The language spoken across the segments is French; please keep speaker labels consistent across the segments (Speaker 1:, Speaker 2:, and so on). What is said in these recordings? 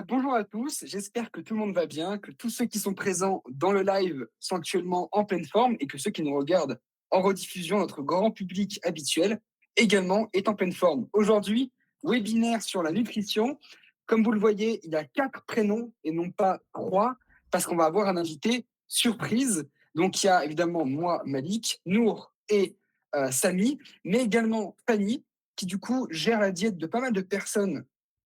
Speaker 1: Bonjour à tous, j'espère que tout le monde va bien, que tous ceux qui sont présents dans le live sont actuellement en pleine forme et que ceux qui nous regardent en rediffusion, notre grand public habituel, également est en pleine forme. Aujourd'hui, webinaire sur la nutrition. Comme vous le voyez, il y a 4 prénoms et non pas 3 parce qu'on va avoir un invité surprise. Donc il y a évidemment moi, Malik, Nour et Samy, mais également Fanny qui du coup gère la diète de pas mal de personnes,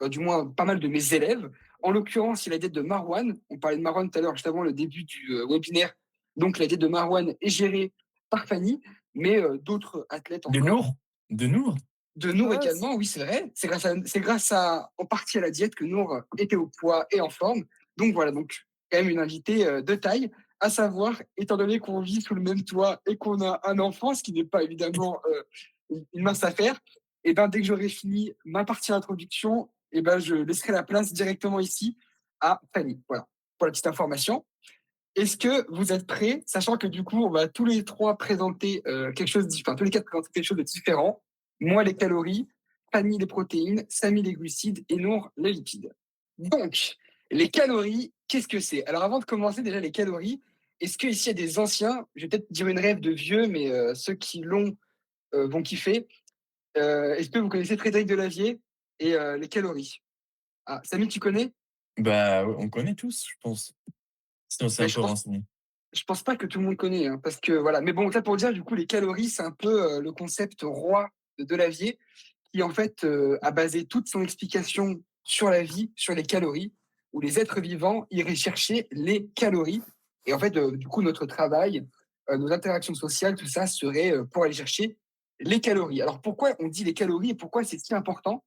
Speaker 1: du moins pas mal de mes élèves. En l'occurrence, il y a la diète de Marwan. On parlait de Marwan tout à l'heure, juste avant le début du webinaire. Donc, la diète de Marwan est gérée par Fanny, mais d'autres athlètes
Speaker 2: De
Speaker 1: encore.
Speaker 2: Nour? De Nour?
Speaker 1: De Nour
Speaker 2: Ah,
Speaker 1: également, oui, c'est vrai. C'est grâce en partie à la diète que Nour était au poids et en forme. Donc voilà, donc quand même une invitée de taille, à savoir, étant donné qu'on vit sous le même toit et qu'on a un enfant, ce qui n'est pas évidemment une mince affaire, et ben dès que j'aurai fini ma partie d'introduction, et ben je laisserai la place directement ici à Fanny. Voilà, pour la petite information. Est-ce que vous êtes prêts, sachant que du coup, on va tous les trois présenter quelque chose de différent, tous les quatre présenter quelque chose de différent. Moi, les calories, Fanny, les protéines, Samy, les glucides et Nour, les lipides. Donc, les calories, qu'est-ce que c'est? Alors, avant de commencer, déjà, les calories, est-ce qu'ici, il y a des anciens, je vais peut-être dire une rêve de vieux, mais ceux qui l'ont vont kiffer. Est-ce que vous connaissez Frédéric Delavier et les calories? Ah, Samy, tu connais?
Speaker 2: bah, on connaît tous, je pense, si on s'est
Speaker 1: Mais
Speaker 2: un
Speaker 1: je
Speaker 2: peu
Speaker 1: pense
Speaker 2: renseigné.
Speaker 1: Je pense pas que tout le monde connaît, hein, parce que voilà. Mais bon, ça pour dire, du coup, les calories, c'est un peu le concept roi de Delavier, qui en fait a basé toute son explication sur la vie, sur les calories, où les êtres vivants iraient chercher les calories. Et en fait, du coup, notre travail, nos interactions sociales, tout ça serait pour aller chercher les calories. Alors pourquoi on dit les calories et pourquoi c'est si important?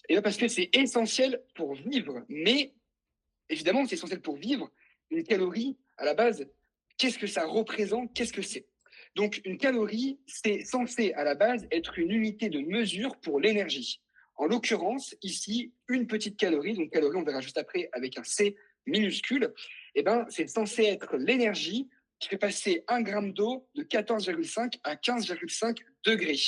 Speaker 1: Et bien parce que c'est essentiel pour vivre. Mais évidemment, c'est essentiel pour vivre. Une calorie, à la base, qu'est-ce que ça représente? Qu'est-ce que c'est? Donc, une calorie, c'est censé, à la base, être une unité de mesure pour l'énergie. En l'occurrence, ici, une petite calorie, donc calorie, on verra juste après avec un C minuscule, eh ben, c'est censé être l'énergie qui fait passer un gramme d'eau de 14,5 à 15,5 degrés.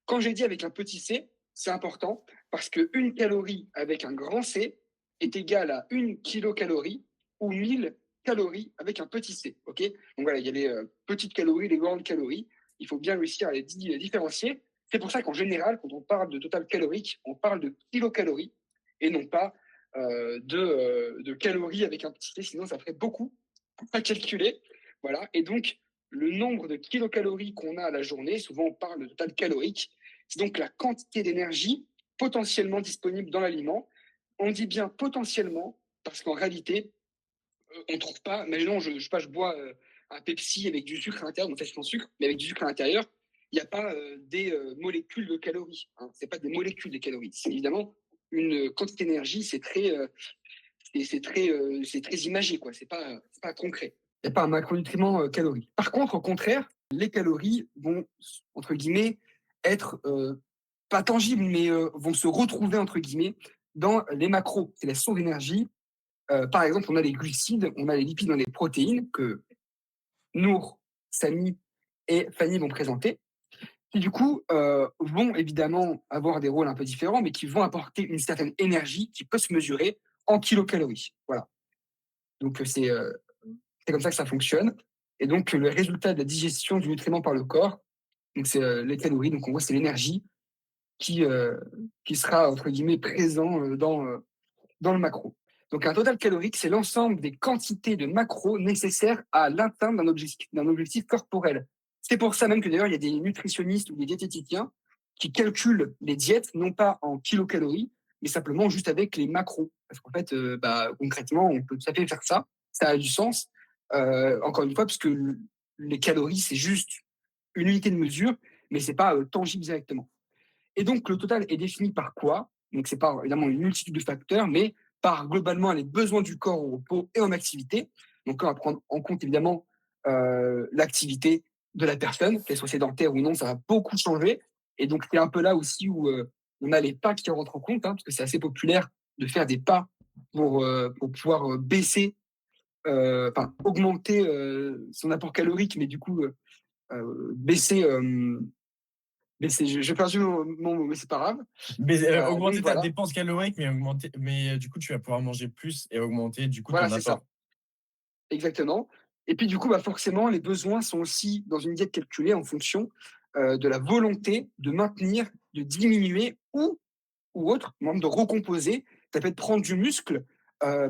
Speaker 1: Quand j'ai dit avec un petit c, c'est important parce qu'une calorie avec un grand C est égale à 1 kilocalorie ou 1000 calories avec un petit c. Okay, donc voilà, il y a les petites calories, les grandes calories. Il faut bien réussir à les différencier. C'est pour ça qu'en général, quand on parle de total calorique, on parle de kilocalories et non pas de calories avec un petit c, sinon ça ferait beaucoup à calculer. Voilà. Et donc, le nombre de kilocalories qu'on a à la journée, souvent on parle de total calorique, c'est donc la quantité d'énergie potentiellement disponible dans l'aliment. On dit bien potentiellement parce qu'en réalité, on ne trouve pas. Imaginons, je bois un Pepsi avec du sucre à l'intérieur, donc ça c'est sans sucre, mais avec du sucre à l'intérieur, il n'y a pas des molécules de calories. Hein. Ce n'est pas des molécules de calories. C'est évidemment une quantité d'énergie, c'est très imagé, quoi. C'est pas concret. Il n'y a pas un macronutriment calorie. Par contre, au contraire, les calories vont, entre guillemets, être pas tangibles, mais vont se retrouver, entre guillemets, dans les macros. C'est la source d'énergie. Par exemple, on a les glucides, on a les lipides dans les protéines que Nour, Samy et Fanny vont présenter, qui du coup vont évidemment avoir des rôles un peu différents, mais qui vont apporter une certaine énergie qui peut se mesurer en kilocalories. Voilà. Donc c'est comme ça que ça fonctionne. Et donc le résultat de la digestion du nutriment par le corps, donc c'est les calories. Donc en gros c'est l'énergie qui euh, qui sera entre guillemets présent dans le macro. Donc un total calorique, c'est l'ensemble des quantités de macros nécessaires à l'atteinte d'un objectif corporel. C'est pour ça même que d'ailleurs il y a des nutritionnistes ou des diététiciens qui calculent les diètes non pas en kilocalories, mais simplement juste avec les macros. Parce qu'en fait, concrètement, on peut tout à fait faire ça. Ça a du sens. Encore une fois, parce que les calories, c'est juste une unité de mesure, mais c'est pas tangible directement. Et donc, le total est défini par quoi? Donc, c'est par évidemment une multitude de facteurs, mais par globalement les besoins du corps au repos et en activité. Donc, on va prendre en compte évidemment l'activité de la personne, qu'elle soit sédentaire ou non, ça va beaucoup changer. Et donc, c'est un peu là aussi où on a les pas qui rentrent en compte, hein, parce que c'est assez populaire de faire des pas pour pouvoir baisser, enfin, augmenter son apport calorique, mais du coup, baisser Mais j'ai perdu mais c'est pas grave.
Speaker 2: Mais,
Speaker 1: Donc
Speaker 2: augmenter ta
Speaker 1: voilà,
Speaker 2: dépense calorique, mais du coup, tu vas pouvoir manger plus et augmenter, du coup,
Speaker 1: voilà,
Speaker 2: ton
Speaker 1: c'est ça,
Speaker 2: apport.
Speaker 1: exactement. Et puis du coup, bah, forcément, les besoins sont aussi dans une diète calculée en fonction, de la volonté de maintenir, de diminuer ou autre, même de recomposer. Ça peut être prendre du muscle,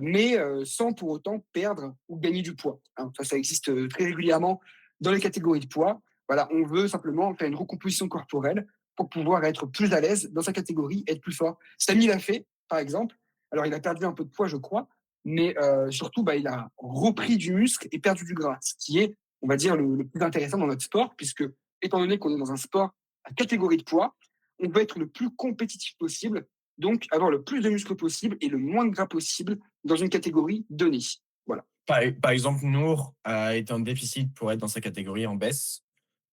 Speaker 1: mais sans pour autant perdre ou gagner du poids, hein. Ça existe très régulièrement dans les catégories de poids. Voilà, on veut simplement faire une recomposition corporelle pour pouvoir être plus à l'aise dans sa catégorie, être plus fort. Samy l'a fait, par exemple. Alors, il a perdu un peu de poids, je crois, mais surtout, bah, il a repris du muscle et perdu du gras, ce qui est, on va dire, le plus intéressant dans notre sport, puisque, étant donné qu'on est dans un sport à catégorie de poids, on veut être le plus compétitif possible, donc avoir le plus de muscles possible et le moins de gras possible dans une catégorie donnée. Voilà.
Speaker 2: Par exemple, Nour est en déficit pour être dans sa catégorie en baisse.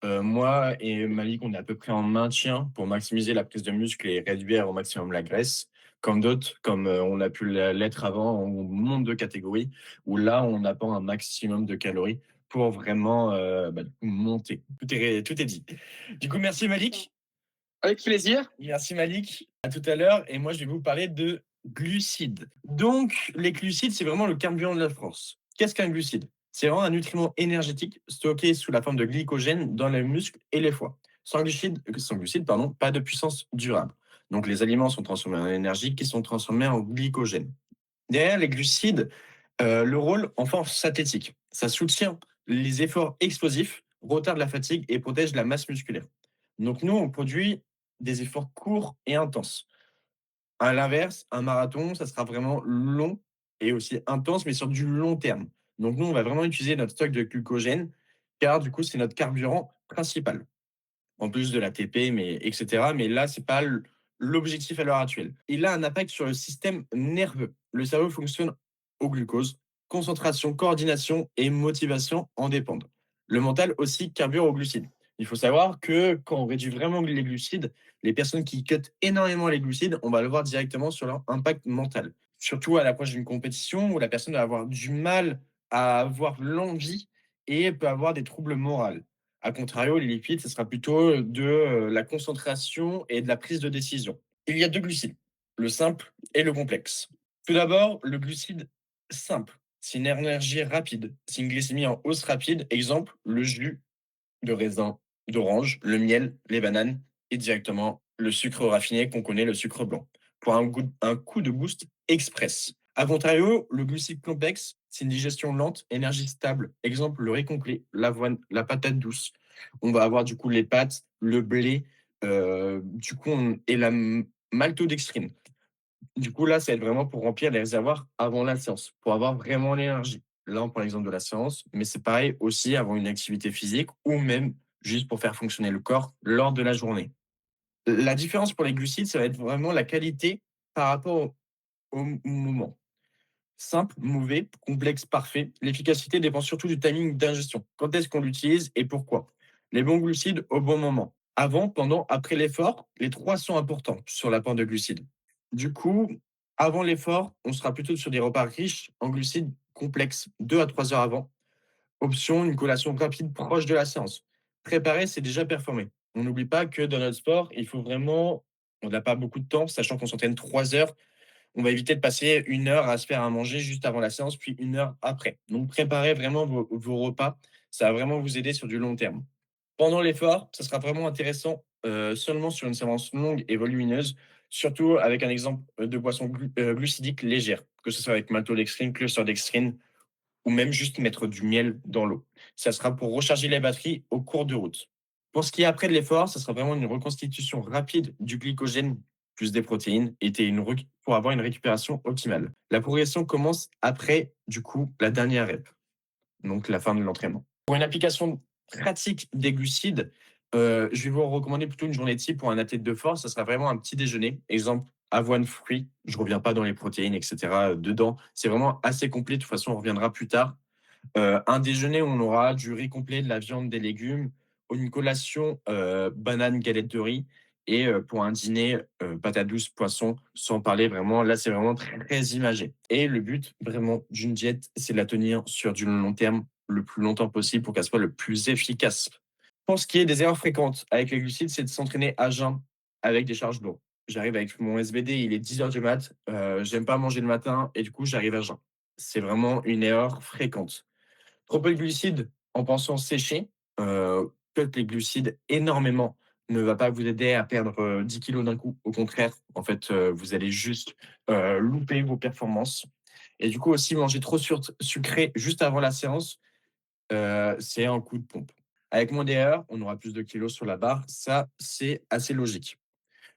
Speaker 2: Moi et Malik, on est à peu près en maintien pour maximiser la prise de muscle et réduire au maximum la graisse. Comme d'autres, comme on a pu l'être avant, on monte de catégorie, où là, on apprend un maximum de calories pour vraiment du coup, monter. Tout est dit. Du coup, merci Malik.
Speaker 1: Avec plaisir.
Speaker 2: Merci Malik. À tout à l'heure. Et moi, je vais vous parler de glucides. Donc, les glucides, c'est vraiment le carburant de la France. Qu'est-ce qu'un glucide? C'est vraiment un nutriment énergétique stocké sous la forme de glycogène dans les muscles et les foies. Sans glucides, pardon, pas de puissance durable. Donc, les aliments sont transformés en énergie qui sont transformés en glycogène. Derrière les glucides, le rôle en force athlétique. Ça soutient les efforts explosifs, retarde la fatigue et protège la masse musculaire. Donc nous, on produit des efforts courts et intenses. À l'inverse, un marathon, ça sera vraiment long et aussi intense, mais sur du long terme. Donc nous, on va vraiment utiliser notre stock de glucogène, car du coup, c'est notre carburant principal en plus de l'ATP, mais etc. Mais là, c'est pas l'objectif à l'heure actuelle. Il a un impact sur le système nerveux. Le cerveau fonctionne au glucose. Concentration, coordination et motivation en dépendent. Le mental aussi carbure aux glucides. Il faut savoir que quand on réduit vraiment les glucides, les personnes qui cut énormément les glucides, on va le voir directement sur leur impact mental. Surtout à l'approche d'une compétition où la personne va avoir du mal à avoir l'envie et peut avoir des troubles moraux. A contrario, les lipides, ce sera plutôt de la concentration et de la prise de décision. Il y a deux glucides, le simple et le complexe. Tout d'abord, le glucide simple. C'est une énergie rapide. C'est une glycémie en hausse rapide. Exemple, le jus de raisin, d'orange, le miel, les bananes et directement le sucre raffiné qu'on connaît, le sucre blanc, pour un coup de boost express. A contrario, le glucide complexe, c'est une digestion lente, énergie stable. Exemple, le riz complet, l'avoine, la patate douce. On va avoir du coup les pâtes, le blé, et la maltodextrine. Du coup, là, ça va être vraiment pour remplir les réservoirs avant la séance, pour avoir vraiment l'énergie. Là, on prend l'exemple de la séance, mais c'est pareil aussi avant une activité physique ou même juste pour faire fonctionner le corps lors de la journée. La différence pour les glucides, ça va être vraiment la qualité par rapport au moment. Simple, mauvais, complexe, parfait. L'efficacité dépend surtout du timing d'ingestion. Quand est-ce qu'on l'utilise et pourquoi? Les bons glucides au bon moment. Avant, pendant, après l'effort, les trois sont importants sur l'apport de glucides. Du coup, avant l'effort, on sera plutôt sur des repas riches en glucides complexes, 2 à 3 heures avant. Option, une collation rapide proche de la séance. Préparer, c'est déjà performer. On n'oublie pas que dans notre sport, il faut vraiment, on n'a pas beaucoup de temps, sachant qu'on s'entraîne 3 heures, on va éviter de passer 1 heure à se faire à manger juste avant la séance, puis 1 heure après. Donc, préparez vraiment vos repas. Ça va vraiment vous aider sur du long terme. Pendant l'effort, ça sera vraiment intéressant seulement sur une séance longue et volumineuse, surtout avec un exemple de boisson glucidique légère, que ce soit avec maltodextrine, clusterdextrine, ou même juste mettre du miel dans l'eau. Ça sera pour recharger les batteries au cours de route. Pour ce qui est après de l'effort, ça sera vraiment une reconstitution rapide du glycogène plus des protéines pour avoir une récupération optimale. La progression commence après, du coup, la dernière rep, donc la fin de l'entraînement. Pour une application pratique des glucides, je vais vous recommander plutôt une journée type pour un athlète de force. Ça sera vraiment un petit déjeuner. Exemple, avoine, fruits. Je ne reviens pas dans les protéines, etc. dedans. C'est vraiment assez complet. De toute façon, on reviendra plus tard. Un déjeuner où on aura du riz complet, de la viande, des légumes. Une collation, banane, galette de riz. Et pour un dîner, patates douces, poisson, sans parler vraiment. Là, c'est vraiment très, très imagé. Et le but vraiment d'une diète, c'est de la tenir sur du long terme le plus longtemps possible pour qu'elle soit le plus efficace. Pour ce qui est des erreurs fréquentes avec les glucides, c'est de s'entraîner à jeun avec des charges lourdes. J'arrive avec mon SBD, il est 10 heures du mat, j'aime pas manger le matin et du coup, j'arrive à jeun. C'est vraiment une erreur fréquente. Trop peu de glucides en pensant sécher, cut les glucides énormément ne va pas vous aider à perdre, 10 kilogrammes d'un coup. Au contraire, en fait, vous allez juste, louper vos performances et du coup aussi manger trop sucré juste avant la séance, c'est un coup de pompe. Avec moins d'erreurs, on aura plus de kilos sur la barre, ça, c'est assez logique.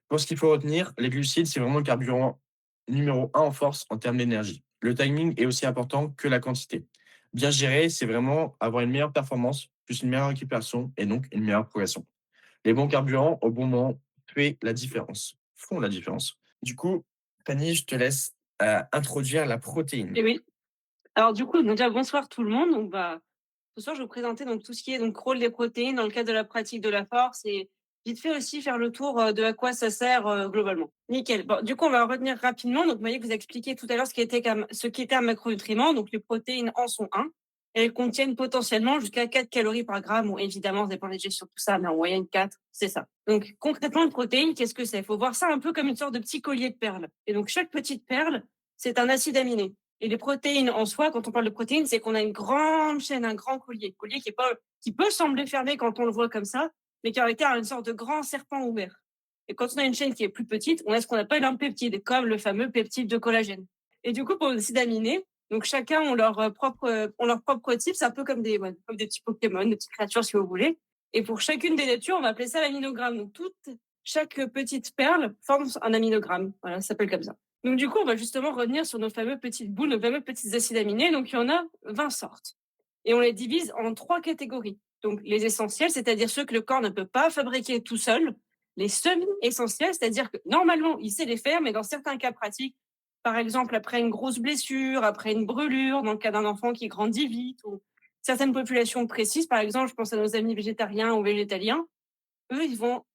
Speaker 2: Pour ce qu'il faut retenir, les glucides, c'est vraiment le carburant numéro un en force en termes d'énergie. Le timing est aussi important que la quantité. Bien gérer, c'est vraiment avoir une meilleure performance, plus une meilleure récupération et donc une meilleure progression. Les bons carburants au bon moment font la différence. Du coup, Fanny, je te laisse introduire la protéine.
Speaker 3: Et oui. Alors du coup, donc déjà bonsoir tout le monde. Donc ce soir, je vais vous présenter donc tout ce qui est donc rôle des protéines dans le cadre de la pratique de la force et vite fait aussi faire le tour de à quoi ça sert globalement. Nickel. Bon, du coup, on va retenir rapidement. Donc, vous voyez que vous avez expliqué tout à l'heure ce qui était un macronutriment. Donc, les protéines en sont un. Elles contiennent potentiellement jusqu'à 4 calories par gramme. Bon, évidemment, ça dépend des sur tout ça, mais en moyenne 4, c'est ça. Donc, concrètement, une protéine, qu'est-ce que c'est? Il faut voir ça un peu comme une sorte de petit collier de perles. Et donc, chaque petite perle, c'est un acide aminé. Et les protéines en soi, quand on parle de protéines, c'est qu'on a une grande chaîne, un grand collier. Collier qui peut sembler fermé quand on le voit comme ça, mais qui a été une sorte de grand serpent ouvert. Et quand on a une chaîne qui est plus petite, on a ce qu'on appelle un peptide, comme le fameux peptide de collagène. Et du coup, pour les acides aminés, donc chacun ont leur propre type, c'est un peu comme des petits Pokémon, des petites créatures si vous voulez. Et pour chacune des natures, on va appeler ça l'aminogramme. Donc chaque petite perle forme un aminogramme. Voilà, ça s'appelle comme ça. Donc du coup, on va justement revenir sur nos fameux petites boules, nos fameux petits acides aminés. Donc il y en a 20 sortes. Et on les divise en 3 catégories. Donc les essentiels, c'est-à-dire ceux que le corps ne peut pas fabriquer tout seul. Les semi-essentiels, c'est-à-dire que normalement, il sait les faire, mais dans certains cas pratiques, par exemple après une grosse blessure, après une brûlure, dans le cas d'un enfant qui grandit vite, ou certaines populations précises, par exemple, je pense à nos amis végétariens ou végétaliens, eux, ils vont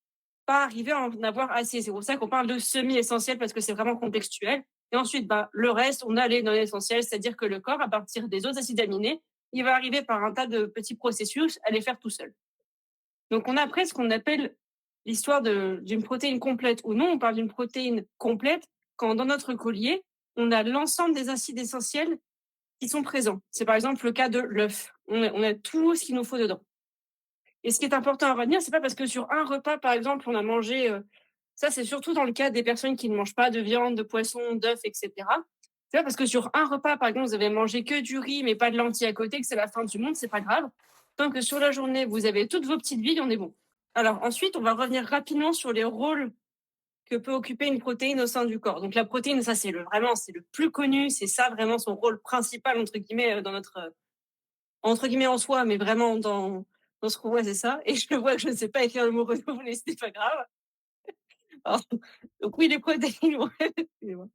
Speaker 3: pas arriver à en avoir assez. C'est pour ça qu'on parle de semi-essentiel parce que c'est vraiment contextuel. Et ensuite, le reste, on a les non-essentiels, c'est-à-dire que le corps, à partir des autres acides aminés, il va arriver par un tas de petits processus à les faire tout seul. Donc, on a après ce qu'on appelle l'histoire d'une protéine complète ou non. On parle d'une protéine complète quand dans notre collier, on a l'ensemble des acides essentiels qui sont présents. C'est par exemple le cas de l'œuf. On a tout ce qu'il nous faut dedans. Et ce qui est important à retenir, c'est pas parce que sur un repas, par exemple, on a mangé, ça c'est surtout dans le cas des personnes qui ne mangent pas de viande, de poisson, d'œufs, etc. C'est pas parce que sur un repas, par exemple, vous avez mangé que du riz, mais pas de lentilles à côté, que c'est la fin du monde, c'est pas grave. Tant que sur la journée, vous avez toutes vos petites billes, on est bon. Alors ensuite, on va revenir rapidement sur les rôles que peut occuper une protéine au sein du corps. Donc la protéine, ça c'est c'est le plus connu, c'est ça vraiment son rôle principal entre guillemets dans notre entre guillemets en soi, mais vraiment dans ce qu'on voit, c'est ça. Et je le vois que je ne sais pas écrire le mot renouveler, c'est pas grave. Alors, donc oui, les protéines vont excusez-moi.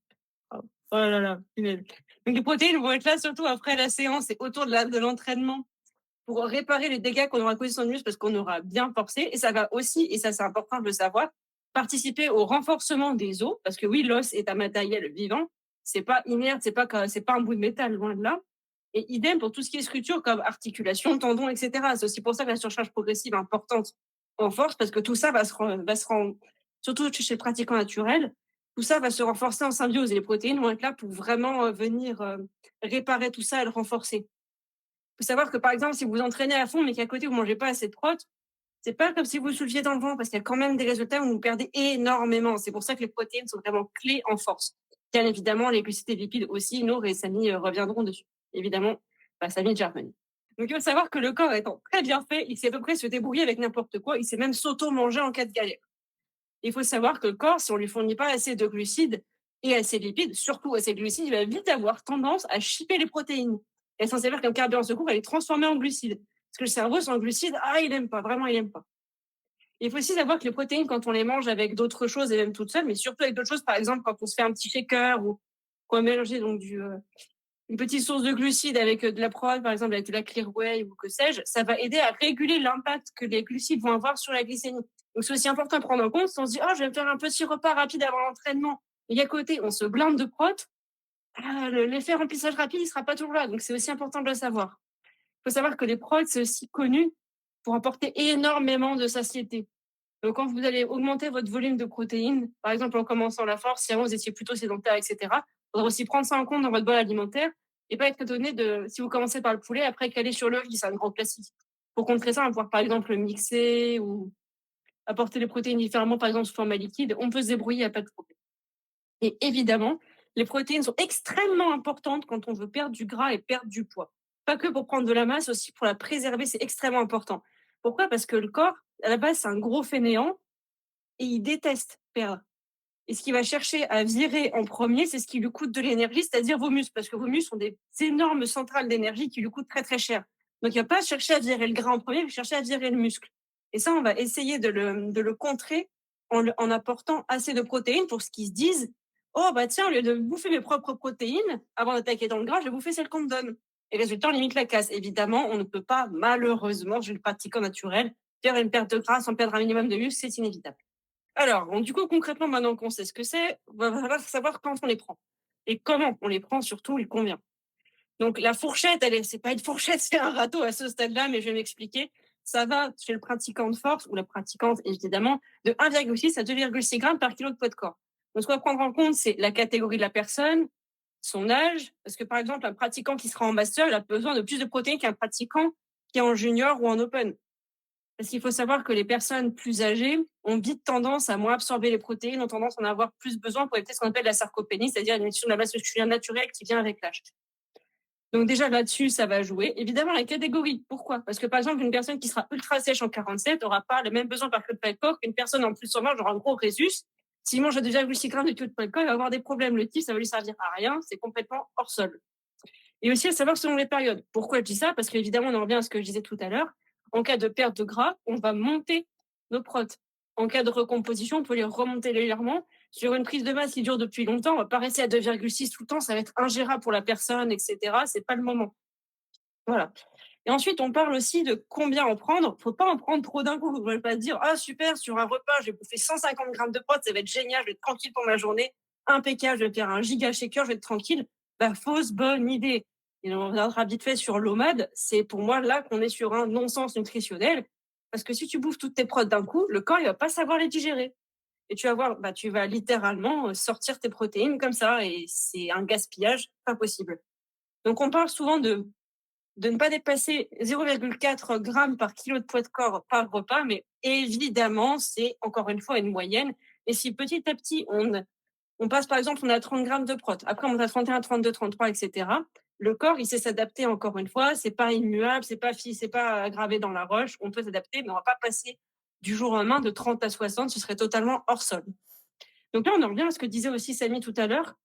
Speaker 3: Pardon. Oh là là, punaise. Donc les protéines vont être là surtout après la séance et autour de l'entraînement pour réparer les dégâts qu'on aura causés sur le muscle parce qu'on aura bien forcé. Et ça va aussi, et ça c'est important de le savoir, participer au renforcement des os, parce que oui, l'os est un matériel vivant. C'est pas inerte, c'est pas un bout de métal, loin de là. Et idem pour tout ce qui est structure comme articulation, tendons, etc. C'est aussi pour ça que la surcharge progressive est importante en force, parce que tout ça va se rendre, surtout chez le pratiquant naturel, tout ça va se renforcer en symbiose et les protéines vont être là pour vraiment venir réparer tout ça et le renforcer. Il faut savoir que par exemple, si vous vous entraînez à fond mais qu'à côté vous mangez pas assez de protes, c'est pas comme si vous souleviez dans le vent parce qu'il y a quand même des résultats où vous perdez énormément. C'est pour ça que les protéines sont vraiment clés en force. Bien évidemment, les glucides et lipides aussi, Nour et Samy reviendront dessus. Évidemment, Samy est déjà revenu. Donc il faut savoir que le corps étant très bien fait, il sait à peu près se débrouiller avec n'importe quoi, il sait même s'auto-manger en cas de galère. Il faut savoir que le corps, si on lui fournit pas assez de glucides et assez de lipides, surtout assez de glucides, il va vite avoir tendance à chipper les protéines. Et sans savoir qu'un carburant secours, elle est transformée en glucides. Parce que le cerveau, sans glucides, il aime pas, vraiment, il aime pas. Il faut aussi savoir que les protéines, quand on les mange avec d'autres choses et même toutes seules, mais surtout avec d'autres choses, par exemple, quand on se fait un petit shaker ou qu'on va mélanger donc une petite source de glucides avec de la prod, par exemple, avec de la clear whey ou que sais-je, ça va aider à réguler l'impact que les glucides vont avoir sur la glycémie. Donc, c'est aussi important de prendre en compte si on se dit, je vais me faire un petit repas rapide avant l'entraînement. Et à côté, on se blinde de prot. L'effet remplissage rapide, il sera pas toujours là. Donc, c'est aussi important de le savoir. Il faut savoir que les prods, c'est aussi connu pour apporter énormément de satiété. Donc, quand vous allez augmenter votre volume de protéines, par exemple en commençant la force, si avant vous étiez plutôt sédentaire, etc., il faudra aussi prendre ça en compte dans votre bol alimentaire et pas être étonné de, si vous commencez par le poulet, après caler sur le riz, c'est un grand classique. Pour contrer ça, on va pouvoir par exemple le mixer ou apporter les protéines différemment, par exemple sous format liquide. On peut se débrouiller, il n'y a pas de problème. Et évidemment, les protéines sont extrêmement importantes quand on veut perdre du gras et perdre du poids. Pas que pour prendre de la masse, aussi pour la préserver, c'est extrêmement important. Pourquoi? Parce que le corps, à la base, c'est un gros fainéant et il déteste perdre. Et ce qu'il va chercher à virer en premier, c'est ce qui lui coûte de l'énergie, c'est-à-dire vos muscles, parce que vos muscles sont des énormes centrales d'énergie qui lui coûtent très très cher. Donc il ne va pas chercher à virer le gras en premier, il va chercher à virer le muscle. Et ça, on va essayer de le contrer en apportant assez de protéines pour ce qu'ils se disent, oh bah tiens, au lieu de bouffer mes propres protéines, avant d'attaquer dans le gras, je vais bouffer celles qu'on me donne. Et résultat, on limite la casse. Évidemment, on ne peut pas, malheureusement, je le pratique en naturel, faire une perte de gras sans perdre un minimum de muscle, c'est inévitable. Alors, donc, du coup, concrètement, maintenant qu'on sait ce que c'est, il va falloir savoir quand on les prend et comment on les prend, surtout et combien. Donc, la fourchette, c'est pas une fourchette, c'est un râteau à ce stade-là, mais je vais m'expliquer. Ça va chez le pratiquant de force ou la pratiquante, évidemment, de 1,6 à 2,6 grammes par kilo de poids de corps. Donc, ce qu'on va prendre en compte, c'est la catégorie de la personne, son âge, parce que par exemple, un pratiquant qui sera en master, il a besoin de plus de protéines qu'un pratiquant qui est en junior ou en open. Parce qu'il faut savoir que les personnes plus âgées ont vite tendance à moins absorber les protéines, ont tendance à en avoir plus besoin pour éviter ce qu'on appelle la sarcopénie, c'est-à-dire une diminution de la masse musculaire naturelle qui vient avec l'âge. Donc déjà là-dessus, ça va jouer. Évidemment, la catégorie. Pourquoi? Parce que par exemple, une personne qui sera ultra sèche en 47 n'aura pas le même besoin par kilo de corps qu'une personne en plus en marge aura un gros résus. S'il mange 2,6 grammes de kilo de corps, il va avoir des problèmes. Le type, ça va lui servir à rien. C'est complètement hors sol. Et aussi à savoir selon les périodes. Pourquoi je dis ça? Parce qu'évidemment, on en revient à ce que je disais tout à l'heure. En cas de perte de gras, on va monter nos protes. En cas de recomposition, on peut les remonter légèrement. Sur une prise de masse qui dure depuis longtemps, on ne va pas rester à 2,6 tout le temps, ça va être ingérable pour la personne, etc. C'est pas le moment. Voilà. Et ensuite, on parle aussi de combien en prendre. Il ne faut pas en prendre trop d'un coup. Vous ne pouvez pas se dire, ah super, sur un repas, je vais bouffer 150 grammes de protes, ça va être génial, je vais être tranquille pour ma journée. Impeccable, je vais faire un giga shaker, je vais être tranquille. Bah, fausse bonne idée. Et on reviendra vite fait sur l'OMAD. C'est pour moi là qu'on est sur un non-sens nutritionnel. Parce que si tu bouffes toutes tes protes d'un coup, le corps, il va pas savoir les digérer. Et tu vas voir, bah, tu vas littéralement sortir tes protéines comme ça. Et c'est un gaspillage pas possible. Donc, on parle souvent de ne pas dépasser 0,4 grammes par kilo de poids de corps par repas, mais évidemment, c'est encore une fois une moyenne. Et si petit à petit, on passe par exemple, on a 30 grammes de prot, après on a 31, 32, 33, etc. Le corps, il sait s'adapter encore une fois. C'est pas immuable, c'est pas gravé dans la roche. On peut s'adapter, mais on va pas passer du jour au lendemain de 30 à 60. Ce serait totalement hors sol. Donc là, on en revient à ce que disait aussi Samy tout à l'heure.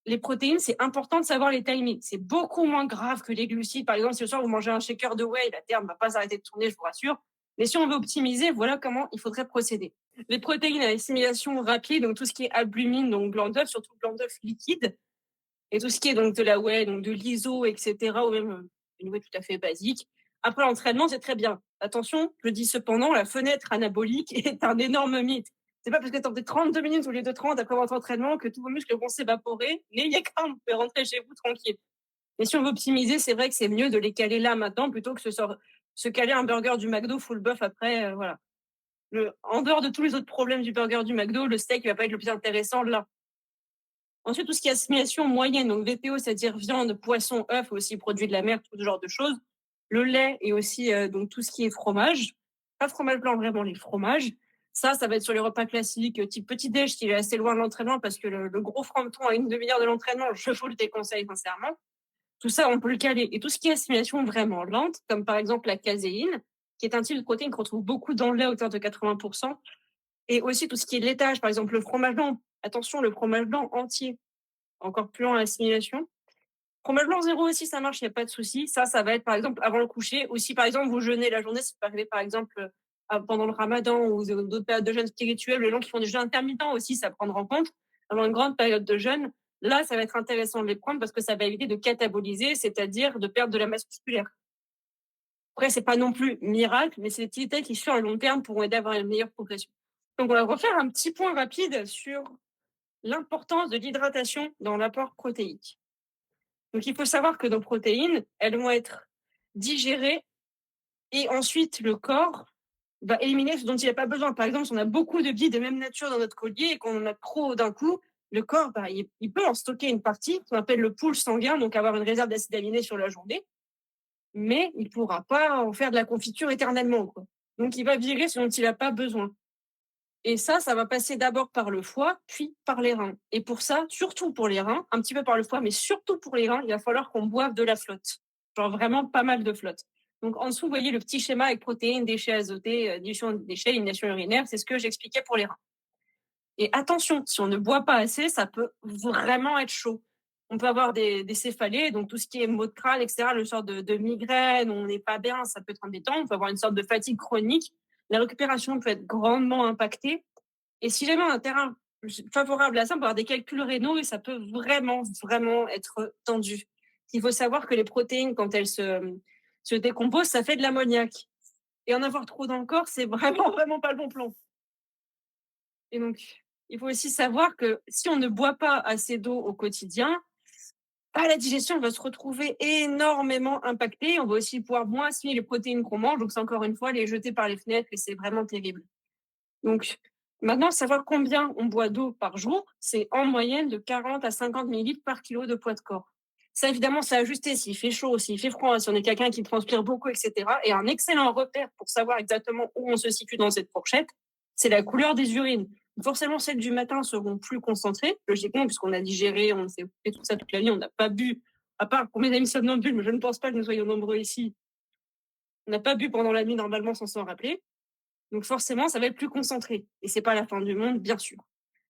Speaker 3: Les protéines, c'est important de savoir les timings. C'est beaucoup moins grave que les glucides. Par exemple, si le soir vous mangez un shaker de whey, la Terre ne va pas s'arrêter de tourner, je vous rassure. Mais si on veut optimiser, voilà comment il faudrait procéder. Les protéines à assimilation rapide, donc tout ce qui est albumine, donc blanc d'œuf, surtout blanc d'œuf liquide, et tout ce qui est donc de la whey, donc de l'iso, etc., ou même une whey tout à fait basique. Après l'entraînement, c'est très bien. Attention, je dis cependant, la fenêtre anabolique est un énorme mythe. C'est pas parce que tu as fait 32 minutes au lieu de 30 après votre entraînement que tous vos muscles vont s'évaporer. N'ayez crainte, vous pouvez rentrer chez vous tranquille. Mais si on veut optimiser, c'est vrai que c'est mieux de les caler là maintenant plutôt que se caler un burger du McDo full buff après. Voilà. En dehors de tous les autres problèmes du burger du McDo, le steak ne va pas être le plus intéressant là. Ensuite, tout ce qui est assimilation moyenne, donc VPO, c'est-à-dire viande, poisson, œufs, aussi produits de la mer, tout ce genre de choses. Le lait et aussi donc tout ce qui est fromage. Pas fromage blanc, vraiment les fromages. Ça va être sur les repas classiques, type petit-déj, qui est assez loin de l'entraînement, parce que le gros fronton à une demi-heure de l'entraînement, je vous le déconseille sincèrement. Tout ça, on peut le caler. Et tout ce qui est assimilation vraiment lente, comme par exemple la caséine, qui est un type de protéine qu'on retrouve beaucoup dans le lait à hauteur de 80%. Et aussi tout ce qui est laitage, par exemple le fromage blanc. Attention, le fromage blanc entier, encore plus lent à l'assimilation. Fromage blanc zéro aussi, ça marche, il n'y a pas de souci. Ça va être par exemple avant le coucher. Ou si par exemple vous jeûnez la journée, ça peut arriver par exemple pendant le ramadan ou d'autres périodes de jeûne spirituel, les gens qui font des jeûnes intermittents aussi, ça prendre en compte. Avant une grande période de jeûne, là, ça va être intéressant de les prendre parce que ça va éviter de cataboliser, c'est-à-dire de perdre de la masse musculaire. Après, c'est pas non plus miracle, mais c'est des petits détails qui, sur le long terme, pourront aider à avoir une meilleure progression. Donc, on va refaire un petit point rapide sur l'importance de l'hydratation dans l'apport protéique. Donc, il faut savoir que nos protéines, elles vont être digérées Et ensuite, le corps va éliminer ce dont il n'a pas besoin. Par exemple, si on a beaucoup de billes de même nature dans notre collier et qu'on en a trop d'un coup, le corps, il peut en stocker une partie, qu'on appelle le pool sanguin, donc avoir une réserve d'acides aminés sur la journée, mais il ne pourra pas en faire de la confiture éternellement, quoi. Donc, il va virer ce dont il n'a pas besoin. Et ça va passer d'abord par le foie, puis par les reins. Et pour ça, surtout pour les reins, un petit peu par le foie, mais surtout pour les reins, il va falloir qu'on boive de la flotte. Genre vraiment pas mal de flotte. Donc en dessous, vous voyez le petit schéma avec protéines, déchets azotés, dilution de déchets, élimination urinaire, c'est ce que j'expliquais pour les reins. Et attention, si on ne boit pas assez, ça peut vraiment être chaud. On peut avoir des céphalées, donc tout ce qui est maux de crâne, etc., le sort de migraine, on n'est pas bien, ça peut être embêtant. On peut avoir une sorte de fatigue chronique. La récupération peut être grandement impactée. Et si jamais on a un terrain favorable à ça, on peut avoir des calculs rénaux et ça peut vraiment, vraiment être tendu. Il faut savoir que les protéines, quand elles se décomposent, ça fait de l'ammoniac. Et en avoir trop dans le corps, c'est vraiment, vraiment pas le bon plan. Et donc, il faut aussi savoir que si on ne boit pas assez d'eau au quotidien, la digestion va se retrouver énormément impactée. On va aussi pouvoir moins assimiler les protéines qu'on mange. Donc, c'est encore une fois les jeter par les fenêtres et c'est vraiment terrible. Donc, maintenant, savoir combien on boit d'eau par jour, c'est en moyenne de 40 à 50 millilitres par kilo de poids de corps. Ça, évidemment, c'est ajusté s'il fait chaud, s'il fait froid, si on est quelqu'un qui transpire beaucoup, etc. Et un excellent repère pour savoir exactement où on se situe dans cette fourchette, c'est la couleur des urines. Forcément, celles du matin seront plus concentrées, logiquement, puisqu'on a digéré, on s'est fait tout ça toute la nuit, on n'a pas bu, à part pour mes amis somnambules, mais je ne pense pas que nous soyons nombreux ici. On n'a pas bu pendant la nuit, normalement, sans s'en rappeler. Donc forcément, ça va être plus concentré. Et c'est pas la fin du monde, bien sûr.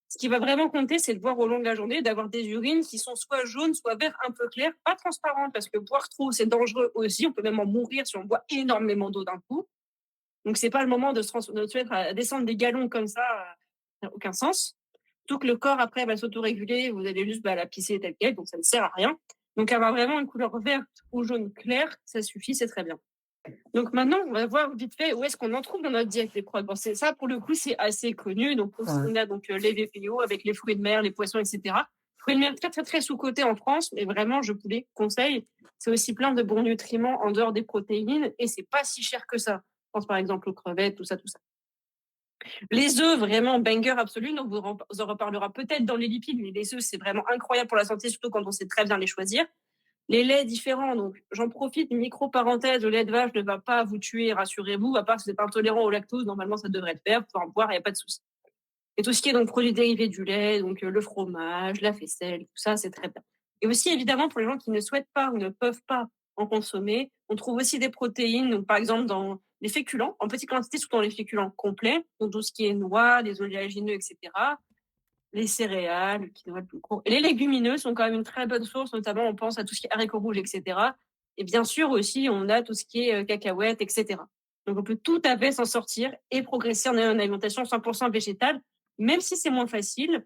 Speaker 3: Ce qui va vraiment compter, c'est de boire au long de la journée, d'avoir des urines qui sont soit jaunes, soit verts un peu clairs, pas transparentes, parce que boire trop, c'est dangereux aussi. On peut même en mourir si on boit énormément d'eau d'un coup. Donc c'est pas le moment de se mettre à descendre des galons comme ça, ça n'a aucun sens. Tout que le corps après va s'autoréguler, vous allez juste la pisser telle quelle, donc ça ne sert à rien. Donc avoir vraiment une couleur verte ou jaune clair, ça suffit, c'est très bien. Donc maintenant, on va voir vite fait où est-ce qu'on en trouve dans notre diète les prods. Bon, c'est ça, pour le coup, c'est assez connu. Donc, on a donc les VPO avec les fruits de mer, les poissons, etc. Fruits de mer très, très, très sous-cotés en France, mais vraiment, je vous les conseille. C'est aussi plein de bons nutriments en dehors des protéines et c'est pas si cher que ça. Je pense par exemple aux crevettes, tout ça, tout ça. Les œufs, vraiment banger absolu. Donc, vous en reparlera peut-être dans les lipides, mais les œufs, c'est vraiment incroyable pour la santé, surtout quand on sait très bien les choisir. Les laits différents, donc j'en profite, micro-parenthèse, le lait de vache ne va pas vous tuer, rassurez-vous, à part si vous êtes intolérant au lactose, normalement ça devrait le faire, vous pouvez en boire, il n'y a pas de souci. Et tout ce qui est donc produits dérivés du lait, donc le fromage, la faisselle, tout ça, c'est très bien. Et aussi, évidemment, pour les gens qui ne souhaitent pas ou ne peuvent pas en consommer, on trouve aussi des protéines, donc par exemple dans les féculents, en petite quantité, surtout dans les féculents complets, donc tout ce qui est noix, les oléagineux, etc., les céréales, le quinoa, le blocon. Et les légumineux sont quand même une très bonne source, notamment on pense à tout ce qui est haricots rouges, etc. Et bien sûr aussi, on a tout ce qui est cacahuètes, etc. Donc on peut tout à fait s'en sortir et progresser en une alimentation 100% végétale, même si c'est moins facile.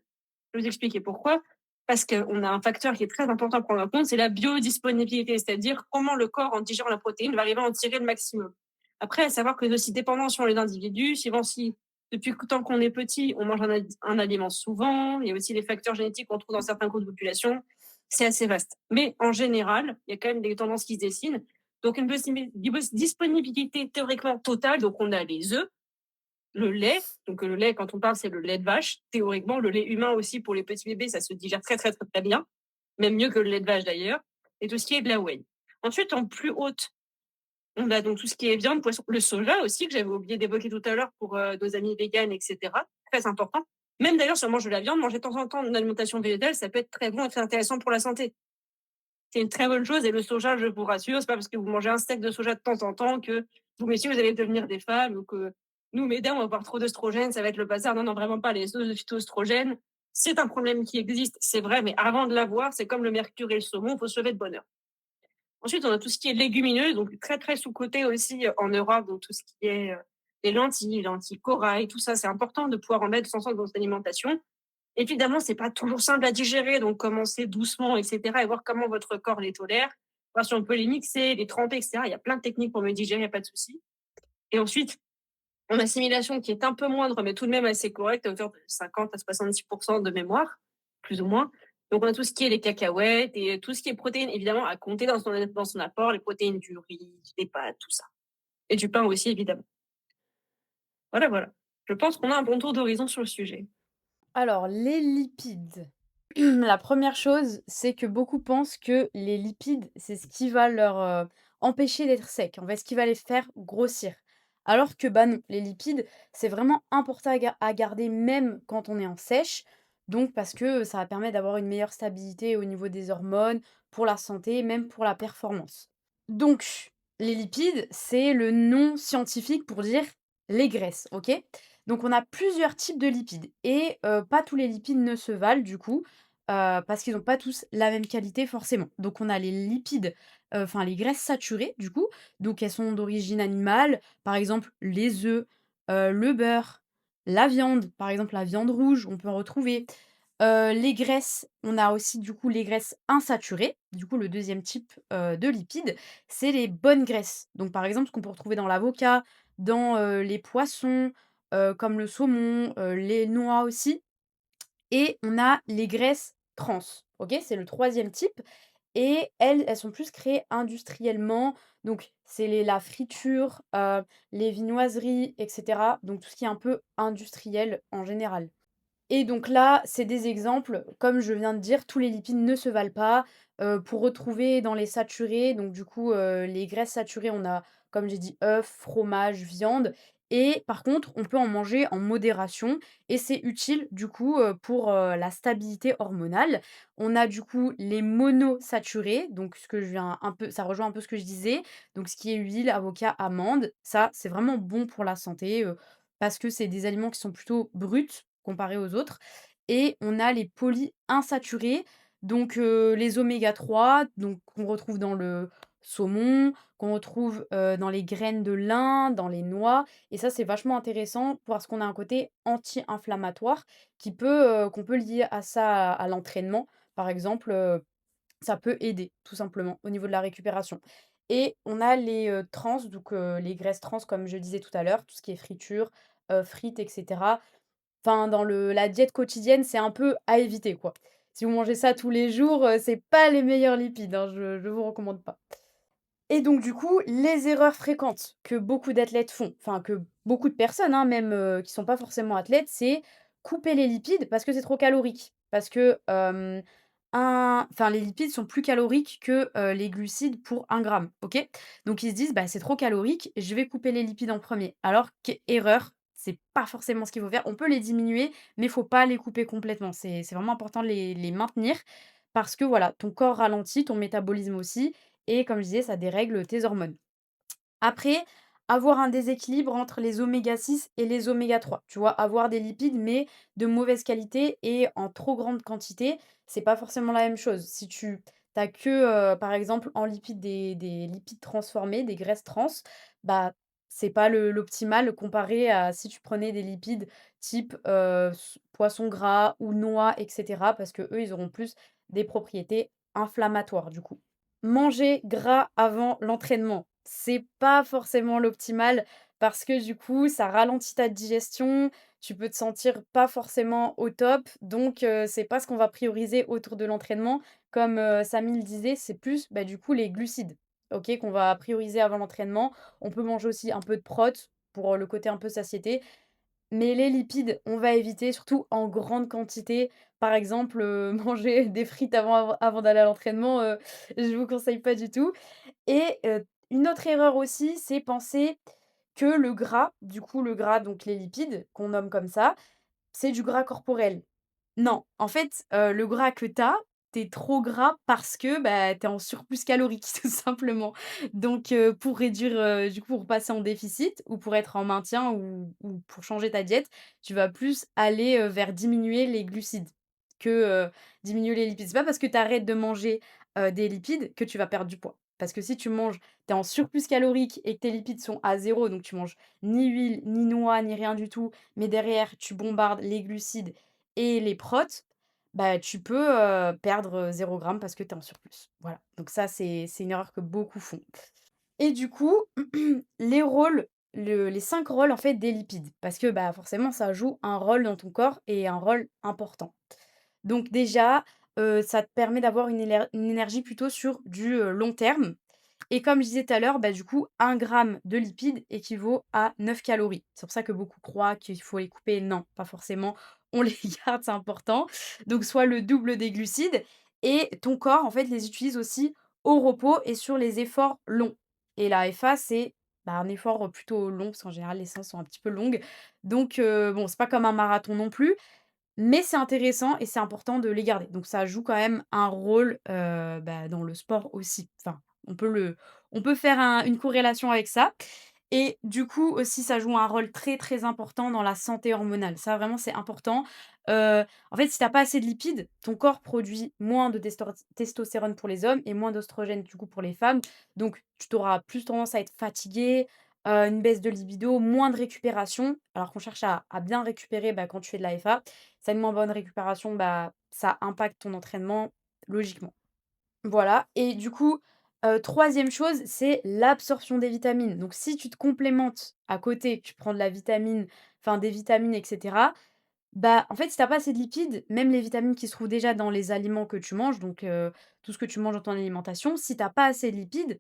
Speaker 3: Je vais vous expliquer pourquoi. Parce qu'on a un facteur qui est très important à prendre en compte, c'est la biodisponibilité, c'est-à-dire comment le corps, en digérant la protéine, va arriver à en tirer le maximum. Après, à savoir que c'est aussi dépendant sur les individus, suivant si depuis le temps qu'on est petit, on mange un aliment souvent. Il y a aussi les facteurs génétiques qu'on trouve dans certains groupes de population. C'est assez vaste. Mais en général, il y a quand même des tendances qui se dessinent. Donc, une disponibilité théoriquement totale. Donc, on a les œufs, le lait. Donc, le lait, quand on parle, c'est le lait de vache. Théoriquement, le lait humain aussi, pour les petits bébés, ça se digère très, très, très, très bien. Même mieux que le lait de vache, d'ailleurs. Et tout ce qui est de la whey. Ensuite, en plus haute, on a donc tout ce qui est viande, poisson, le soja aussi, que j'avais oublié d'évoquer tout à l'heure pour nos amis véganes, etc. Très important. Même d'ailleurs, si on mange de la viande, manger de temps en temps une alimentation végétale, ça peut être très bon et très intéressant pour la santé. C'est une très bonne chose. Et le soja, je vous rassure, c'est pas parce que vous mangez un steak de soja de temps en temps que vous, messieurs, vous allez devenir des femmes ou que nous, mesdames, on va avoir trop d'œstrogènes, ça va être le bazar. Non, non, vraiment pas. Les phytoestrogènes, c'est un problème qui existe, c'est vrai, mais avant de l'avoir, c'est comme le mercure et le saumon, il faut se lever de bonne heure. Ensuite, on a tout ce qui est légumineux, donc très très sous-coté aussi en Europe, donc tout ce qui est les lentilles corail, tout ça, c'est important de pouvoir en mettre sans sens dans notre alimentation. Évidemment, c'est pas toujours simple à digérer, donc commencez doucement, etc., et voir comment votre corps les tolère, voir si on peut les mixer, les tremper, etc. Il y a plein de techniques pour me digérer, il n'y a pas de souci. Et ensuite, on a assimilation qui est un peu moindre, mais tout de même assez correcte, à hauteur de 50 à 70% de mémoire, plus ou moins. Donc, on a tout ce qui est les cacahuètes et tout ce qui est protéines, évidemment, à compter dans son apport, les protéines du riz, des pâtes, tout ça. et du pain aussi, évidemment. Voilà, voilà. Je pense qu'on a un bon tour d'horizon sur le sujet.
Speaker 4: Alors, les lipides. La première chose, c'est que beaucoup pensent que les lipides, c'est ce qui va leur empêcher d'être secs, en fait, ce qui va les faire grossir. Alors que, bah non, les lipides, c'est vraiment important à garder même quand on est en sèche. Donc, parce que ça va permettre d'avoir une meilleure stabilité au niveau des hormones, pour la santé, même pour la performance. Donc, les lipides, c'est le nom scientifique pour dire les graisses, ok? Donc on a plusieurs types de lipides et pas tous les lipides ne se valent du coup, parce qu'ils n'ont pas tous la même qualité forcément. Donc on a les lipides, enfin les graisses saturées du coup, donc elles sont d'origine animale, par exemple les œufs, le beurre, la viande, par exemple la viande rouge, on peut en retrouver. Les graisses, on a aussi du coup les graisses insaturées. Du coup le deuxième type, de lipides, c'est les bonnes graisses. Donc par exemple ce qu'on peut retrouver dans l'avocat, dans, les poissons, comme le saumon, les noix aussi et on a les graisses trans, OK? C'est le troisième type et elles sont plus créées industriellement, donc c'est la friture, les viennoiseries et cetera, donc tout ce qui est un peu industriel en général. Et donc là, c'est des exemples, comme je viens de dire, tous les lipides ne se valent pas. Pour retrouver dans les saturés, donc du coup, les graisses saturées, on a, comme j'ai dit, œufs, fromage, viande et par contre, on peut en manger en modération et c'est utile du coup, pour, la stabilité hormonale. On a du coup les monosaturés, donc ce que je viens un peu ça rejoint un peu ce que je disais, donc ce qui est huile, avocat, amande. Ça, c'est vraiment bon pour la santé, parce que c'est des aliments qui sont plutôt bruts comparés aux autres et on a les polyinsaturés, donc les oméga 3 donc qu'on retrouve dans le saumon, qu'on retrouve, dans les graines de lin, dans les noix et ça, c'est vachement intéressant parce qu'on a un côté anti-inflammatoire qu'on peut lier à ça, à l'entraînement. Par exemple, ça peut aider tout simplement au niveau de la récupération et on a les, trans, donc les graisses trans comme je disais tout à l'heure, tout ce qui est friture, frites et cetera. Enfin, dans la diète quotidienne, c'est un peu à éviter, quoi. Si vous mangez ça tous les jours, c'est pas les meilleurs lipides, hein, je vous recommande pas. Et donc du coup, les erreurs fréquentes que beaucoup d'athlètes font, enfin que beaucoup de personnes, hein, même, qui sont pas forcément athlètes, c'est couper les lipides parce que c'est trop calorique. Parce que, les lipides sont plus caloriques que, les glucides pour 1 gramme, OK? Donc ils se disent: «Bah, c'est trop calorique, je vais couper les lipides en premier. Alors qu'erreur, c'est pas forcément ce qu'il faut faire. On peut les diminuer, mais il faut pas les couper complètement. C'est vraiment important de les maintenir parce que voilà, ton corps ralentit, ton métabolisme aussi et comme je disais, ça dérègle tes hormones. Après, avoir un déséquilibre entre les oméga 6 et les oméga 3. Tu vois? Avoir des lipides, mais de mauvaise qualité et en trop grande quantité, c'est pas forcément la même chose. Si tu as que, par exemple, en lipides des lipides transformés, des graisses trans, bah, c'est pas l'optimal comparé à si tu prenais des lipides type, poisson gras ou noix et cetera, parce que eux ils auront plus des propriétés inflammatoires, du coup. Manger gras avant l'entraînement, c'est pas forcément l'optimal parce que du coup, ça ralentit ta digestion, tu peux te sentir pas forcément au top, donc c'est pas ce qu'on va prioriser autour de l'entraînement. Comme, Samy le disait, c'est plus, bah, du coup, les glucides, OK, qu'on va prioriser avant l'entraînement. On peut manger aussi un peu de prot pour, le côté un peu satiété, mais les lipides, on va éviter, surtout en grande quantité. Par exemple, manger des frites avant d'aller à l'entraînement, je vous conseille pas du tout et une autre erreur aussi, c'est penser que le gras, du coup le gras, donc les lipides qu'on nomme comme ça, c'est du gras corporel. Non, en fait, le gras que tu trop gras parce que, bah, tu es en surplus calorique tout simplement. Donc pour réduire, du coup, pour passer en déficit ou pour être en maintien ou pour changer ta diète, tu vas plus aller, vers diminuer les glucides que, diminuer les lipides. C'est pas parce que tu arrêtes de manger, des lipides que tu vas perdre du poids. Parce que si tu manges tu es en surplus calorique et que tes lipides sont à 0, donc tu manges ni huile, ni noix, ni rien du tout, mais derrière tu bombardes les glucides et les protes, bah, tu peux, perdre, 0 gramme parce que tu es en surplus. Voilà, donc ça, c'est une erreur que beaucoup font et du coup, les 5 rôles, en fait, des lipides parce que, bah, forcément, ça joue un rôle dans ton corps et un rôle important. Donc déjà, ça te permet d'avoir une énergie plutôt sur du, long terme Et comme je disais tout à l'heure, bah, du coup, 1 gramme de lipides équivaut à 9 calories. C'est pour ça que beaucoup croient qu'il faut les couper. Non, pas forcément. On les garde, c'est important. Donc soit le double des glucides et ton corps, en fait, les utilise aussi au repos et sur les efforts longs. Et la FA, c'est, bah, un effort, plutôt long parce qu'en général, les séances sont un petit peu longues. Donc bon, c'est pas comme un marathon non plus, mais c'est intéressant et c'est important de les garder. Donc ça joue quand même un rôle, bah, dans le sport aussi. Enfin, on peut le on peut faire une corrélation avec ça et du coup aussi ça joue un rôle très, très important dans la santé hormonale. Ça vraiment c'est important. En fait, si tu as pas assez de lipides, ton corps produit moins de testostérone pour les hommes et moins d'oestrogène du coup pour les femmes. Donc tu auras plus tendance à être fatigué, une baisse de libido, moins de récupération, alors qu'on cherche à bien récupérer, bah, quand tu fais de la FA. Ça a une moins bonne récupération, bah, ça impacte ton entraînement logiquement. Voilà et du coup, 3e chose, c'est l'absorption des vitamines. Donc si tu te complémentes à côté, tu prends de la vitamine, enfin des vitamines et cetera, bah, en fait, si tu as pas assez de lipides, même les vitamines qui se trouvent déjà dans les aliments que tu manges, donc tout ce que tu manges dans ton alimentation, si tu as pas assez de lipides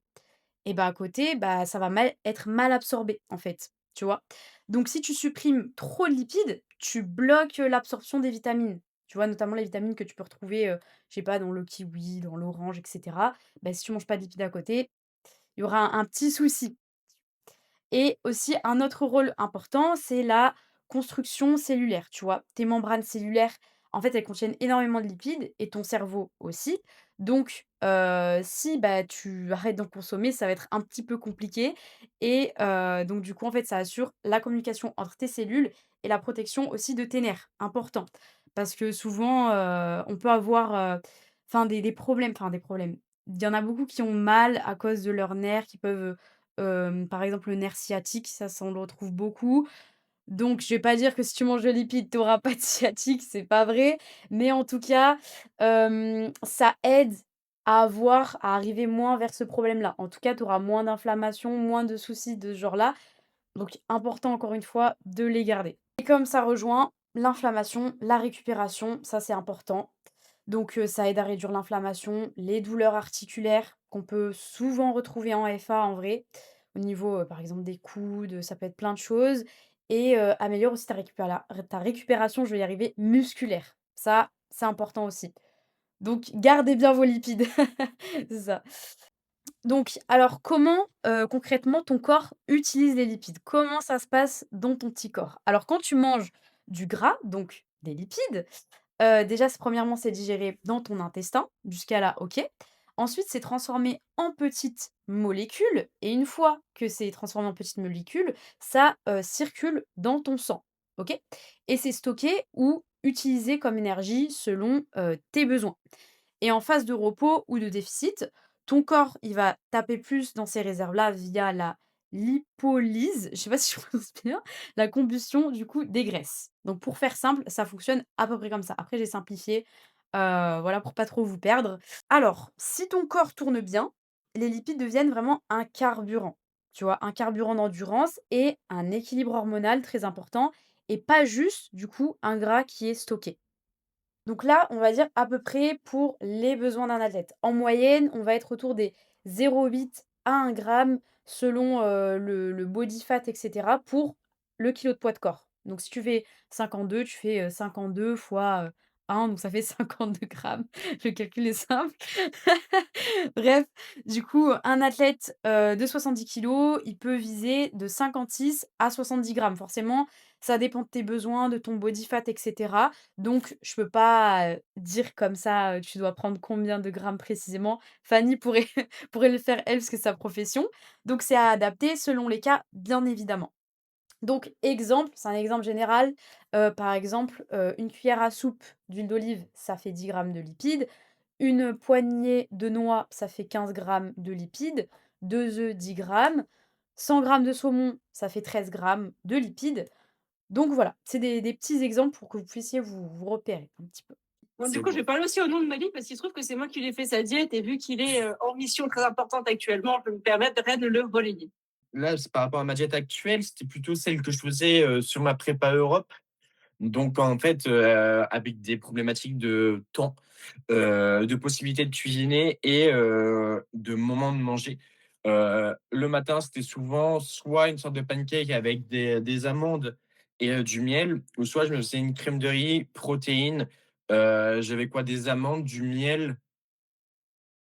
Speaker 4: et bah, à côté, bah, ça va être mal absorbé, en fait, tu vois? Donc si tu supprimes trop de lipides, tu bloques, l'absorption des vitamines. Tu vois? Notamment les vitamines que tu peux retrouver, je sais pas, dans le kiwi, dans l'orange et cetera. Bah, si tu manges pas de lipides à côté, il y aura un petit souci. Et aussi un autre rôle important, c'est la construction cellulaire, tu vois? Tes membranes cellulaires, en fait, elles contiennent énormément de lipides et ton cerveau aussi. Donc, si, bah, tu arrêtes d'en consommer, ça va être un petit peu compliqué et donc du coup, en fait, ça assure la communication entre tes cellules et la protection aussi de tes nerfs, important. Parce que souvent, on peut avoir, enfin des problèmes enfin des problèmes. Il y en a beaucoup qui ont mal à cause de leurs nerfs, qui peuvent, par exemple, le nerf sciatique, ça on le retrouve beaucoup. Donc je vais pas dire que si tu manges de lipides, tu auras pas de sciatique, c'est pas vrai. Mais en tout cas, ça aide à arriver moins vers ce problème-là. En tout cas, tu auras moins d'inflammation, moins de soucis de ce genre-là. Donc important encore une fois de les garder. Et comme ça rejoint l'inflammation, la récupération, ça c'est important. Donc ça aide à réduire l'inflammation, les douleurs articulaires qu'on peut souvent retrouver en FA en vrai, au niveau, par exemple des coudes, ça peut être plein de choses et améliore aussi ta récupération, je vais y arriver, musculaire. Ça, c'est important aussi. Donc gardez bien vos lipides. C'est ça. Donc, alors comment, concrètement ton corps utilise les lipides? Comment ça se passe dans ton petit corps? Alors quand tu manges du gras, donc des lipides, déjà c'est premièrement c'est digéré dans ton intestin, jusqu'à là OK. Ensuite c'est transformé en petites molécules et une fois que c'est transformé en petites molécules, ça, circule dans ton sang, OK? Et c'est stocké ou utilisé comme énergie selon, tes besoins. Et en phase de repos ou de déficit, ton corps, il va taper plus dans ces réserves-là via la lipolyse, je sais pas si je prononce bien, la combustion du coup des graisses. Donc pour faire simple, ça fonctionne à peu près comme ça. Après j'ai simplifié, voilà pour pas trop vous perdre. Alors, si ton corps tourne bien, les lipides deviennent vraiment un carburant, tu vois? Un carburant d'endurance et un équilibre hormonal très important et pas juste du coup un gras qui est stocké. Donc là, on va dire à peu près pour les besoins d'un athlète. En moyenne, on va être autour des 0,8 à 1 gramme selon, le body fat et cetera pour le kilo de poids de corps. Donc si tu fais 52, tu fais, 52 fois, 1, donc ça fait 52 grammes. Le calcul est simple. Bref, du coup, un athlète, de 70 kilos, il peut viser de 56 à 70 grammes. Forcément, ça dépend de tes besoins, de ton body fat et cetera. Donc je peux pas, dire comme ça, tu dois prendre combien de grammes précisément. Fanny pourrait pourrait le faire elle, parce que c'est sa profession. Donc c'est à adapter selon les cas, bien évidemment. Donc exemple, c'est un exemple général, par exemple, une cuillère à soupe d'huile d'olive, ça fait 10 grammes de lipides. Une poignée de noix, ça fait 15 grammes de lipides. 2 œufs, 10 grammes. 100 grammes de saumon, ça fait 13 grammes de lipides. Donc voilà, c'est des petits exemples pour que vous puissiez vous repérer un petit peu.
Speaker 3: Bon, du
Speaker 2: C'est
Speaker 3: coup, je
Speaker 2: beau.
Speaker 3: vais parler aussi au nom de Malik parce qu'il se trouve que c'est moi qui lui ai fait sa diète et vu qu'il est en mission très importante actuellement, je peux me permettre de le relayer.
Speaker 2: Là, c'est par rapport à ma diète actuelle, c'était plutôt celle que je faisais, sur ma prépa Europe. Donc en fait, avec des problématiques de temps, de possibilité de cuisiner et de moments de manger. Le matin, c'était souvent soit une sorte de pancake avec des amandes et du miel, ou soit je me faisais une crème de riz, protéines, j'avais quoi? Des amandes, du miel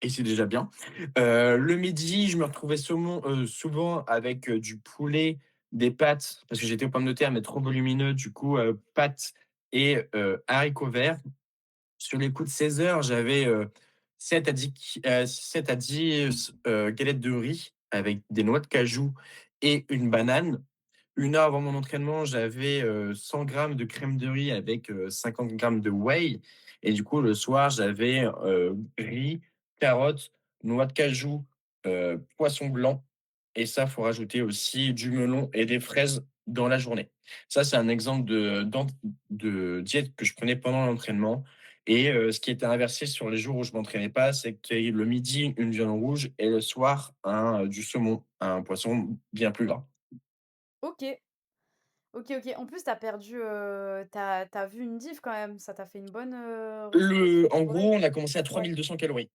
Speaker 2: et c'est déjà bien. Le midi, je me retrouvais souvent avec, du poulet, des pâtes, parce que j'étais aux pommes de terre, mais trop volumineux, du coup, pâtes et haricots verts. Sur les coups de 16 heures, j'avais, 7 à 10 galettes de riz avec des noix de cajou et une banane. 1 heure avant mon entraînement, j'avais, 100 grammes de crème de riz avec, 50 grammes de whey et du coup, le soir, j'avais, riz, carottes, noix de cajou, poisson blanc et ça, faut rajouter aussi du melon et des fraises dans la journée. Ça, c'est un exemple de diète que je prenais pendant l'entraînement et ce qui était inversé sur les jours où je m'entraînais pas, c'est que le midi, une viande rouge et le soir, du saumon, un poisson bien plus gras.
Speaker 4: OK. OK, OK. En plus, t'as perdu, tu vu une diff quand même, ça t'a fait une bonne,
Speaker 2: En
Speaker 4: soirée?
Speaker 2: gros, on a commencé à
Speaker 4: Ouais.
Speaker 2: 3 200 calories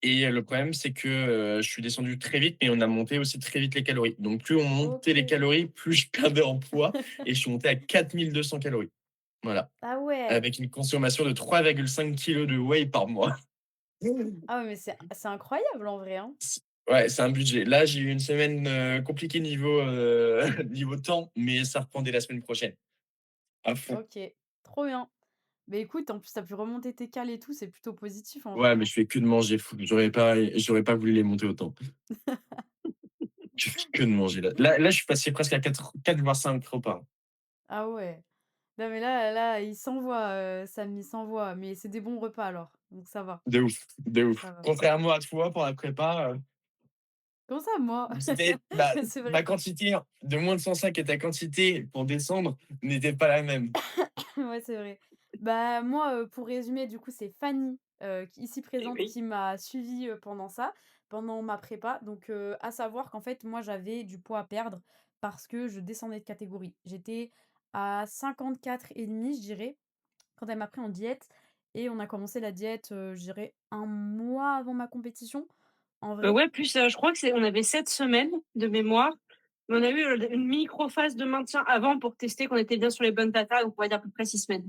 Speaker 2: et le problème, c'est que, je suis descendu très vite, mais on a monté aussi très vite les calories. Donc plus on montait les
Speaker 4: OK.
Speaker 2: calories, plus je perdais en poids et je suis monté à 4 200 calories. Voilà,
Speaker 4: Ah ouais!
Speaker 2: avec une consommation de 3,5 kilos de whey par mois.
Speaker 4: Ah ouais, mais c'est incroyable en vrai, hein?
Speaker 2: C Ouais, c'est un budget. Là, j'ai eu une semaine, compliquée niveau, niveau temps, mais ça reprend dès la semaine prochaine, à fond.
Speaker 4: OK, trop bien. Mais écoute, en plus, tu pu remonter tes cales et tout, c'est plutôt positif en vrai,
Speaker 2: Ouais, mais
Speaker 4: hein?
Speaker 2: je fais que de manger fou. J'aurais pas voulu les monter autant. Je fais que de manger là, je suis passé presque à 4 voire 5 repas.
Speaker 4: Ah ouais. Non mais là, il s'envoie, Samy, il s'envoie, mais c'est des bons repas alors, donc ça va,
Speaker 2: De ouf, de
Speaker 4: ça
Speaker 2: ouf.
Speaker 4: va.
Speaker 2: Contrairement à toi pour la prépa,
Speaker 4: Comment ça, moi?
Speaker 2: c'était bah,
Speaker 4: C'est
Speaker 2: ma
Speaker 4: vrai.
Speaker 2: quantité de moins de 105 et ta quantité pour descendre n'était pas la même.
Speaker 4: Ouais, c'est vrai. Bah, moi, pour résumer, du coup, c'est Fanny, qui ici
Speaker 3: Eh
Speaker 4: présente,
Speaker 3: oui.
Speaker 4: qui m'a suivie, pendant ça, pendant ma prépa. Donc, à savoir qu'en fait, moi, j'avais du poids à perdre parce que je descendais de catégorie. J'étais à 54,5, je dirais, quand elle m'a pris en diète et on a commencé la diète, je dirais 1 mois avant ma compétition, en vrai.
Speaker 3: Ouais, plus, je crois que on avait 7 semaines de mémoire, mais on a eu, une micro phase de maintien avant pour tester qu'on était bien sur les bonnes datas, donc on va dire à peu près 6 semaines.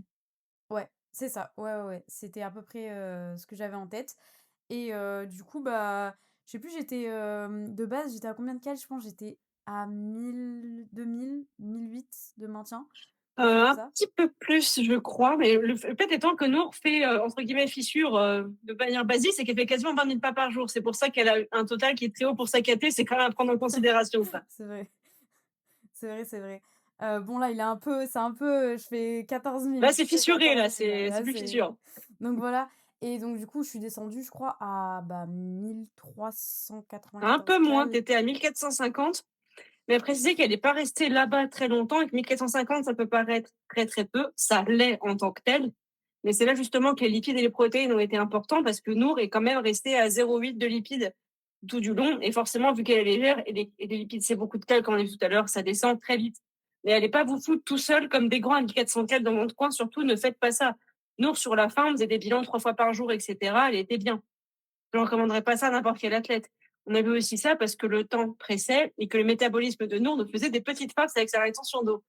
Speaker 4: Ouais, c'est ça. Ouais, ouais, ouais. C'était à peu près, ce que j'avais en tête et du coup, bah, je sais plus, j'étais, de base, j'étais à combien de cales? Je pense j'étais à 1000-2000-1008 de maintien, quelque chose comme
Speaker 3: Un
Speaker 4: ça.
Speaker 3: petit peu plus, je crois, mais le fait étant que Nour fait, entre guillemets «fissure», de manière basique, c'est qu'elle fait quasiment 20 000 pas par jour. C'est pour ça qu'elle a un total qui est très haut pour sa KT, c'est quand même à prendre en considération ça.
Speaker 4: C'est vrai, c'est vrai, c'est vrai. Bon là, il est un peu c'est un peu, je fais 14 000,
Speaker 3: Là,
Speaker 4: je
Speaker 3: c'est
Speaker 4: fais
Speaker 3: fissuré, là,
Speaker 4: 14 000 là.
Speaker 3: c'est
Speaker 4: Là,
Speaker 3: plus
Speaker 4: c'est
Speaker 3: fissure.
Speaker 4: donc voilà et donc du coup, je suis descendue, je crois, à, bah,
Speaker 3: Un
Speaker 4: 1394
Speaker 3: peu moins, tu
Speaker 4: cales.
Speaker 3: étais à 1 450. Mais à préciser qu'elle n'est pas restée là-bas très longtemps et que 1 450, ça peut paraître très très peu. Ça l'est en tant que tel. Mais c'est là justement que les lipides et les protéines ont été importants parce que Nour est quand même restée à 0,8 de lipides tout du long. Et forcément, vu qu'elle est légère et les lipides, c'est beaucoup de calories, comme on a vu tout à l'heure, ça descend très vite. Mais elle n'est pas vous foutre tout seul comme des grands à 400 calories dans votre coin. Surtout, ne faites pas ça. Nour, sur la fin, faisait des bilans 3 fois par jour, etc. Elle était bien. Je ne recommanderais pas ça à n'importe quel athlète. On a vu aussi ça parce que le temps pressait et que le métabolisme de Nour nous faisait des petites farces avec sa rétention d'eau.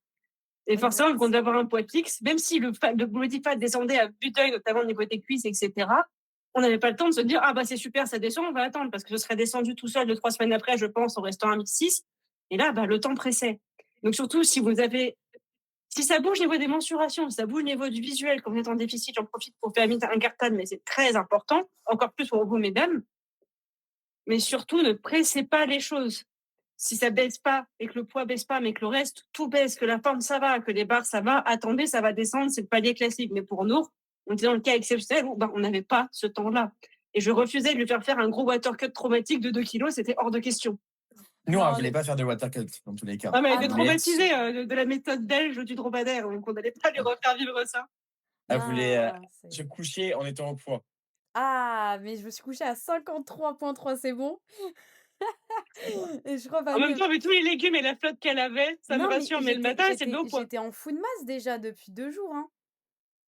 Speaker 3: Et forcément, vu qu'on
Speaker 4: Exact.
Speaker 3: doit avoir un poids fixe, même si le body fat descendait à vue d'œil, notamment au niveau des cuisses, etc., on n'avait pas le temps de se dire ah bah c'est super, ça descend, on va attendre parce que ce serait descendu tout seul 2 3 semaines après, je pense, en restant à 1006. Et là, bah, le temps pressait. Donc surtout, si ça bouge au niveau des mensurations, si ça bouge au niveau du visuel, quand vous êtes en déficit, j'en profite pour faire un carton, mais c'est très important, encore plus pour vous, mesdames. Mais surtout, ne pressez pas les choses. Si ça baisse pas et que le poids baisse pas, mais que le reste, tout baisse, que la forme, ça va, que les barres, ça va, attendez, ça va descendre, c'est le palier classique. Mais pour nous, on était dans le cas exceptionnel où on n'avait pas ce temps-là. Et je refusais de lui faire un gros water cut traumatique de 2 kilos, c'était hors de question.
Speaker 2: Nous, on
Speaker 4: Non,
Speaker 2: voulait
Speaker 4: mais
Speaker 2: pas faire de water cut dans tous les cas,
Speaker 3: Ah, mais elle
Speaker 4: ah
Speaker 3: était
Speaker 4: non,
Speaker 2: mais
Speaker 3: traumatisée de la méthode belge du dromadaire, donc on n'allait pas lui refaire vivre ça.
Speaker 2: elle
Speaker 4: non,
Speaker 2: voulait,
Speaker 4: non, non,
Speaker 2: se
Speaker 4: c'est
Speaker 2: coucher en étant au poids.
Speaker 4: ah, mais je me suis couchée à 53,3, c'est bon et je crois
Speaker 3: En
Speaker 4: Fanny
Speaker 3: même
Speaker 4: elle
Speaker 3: temps, avec tous les légumes et la flotte qu'elle avait, ça me
Speaker 4: non, mais
Speaker 3: rassure, mais le matin, c'est le haut poids.
Speaker 4: j'étais en full masse déjà depuis 2 jours, hein.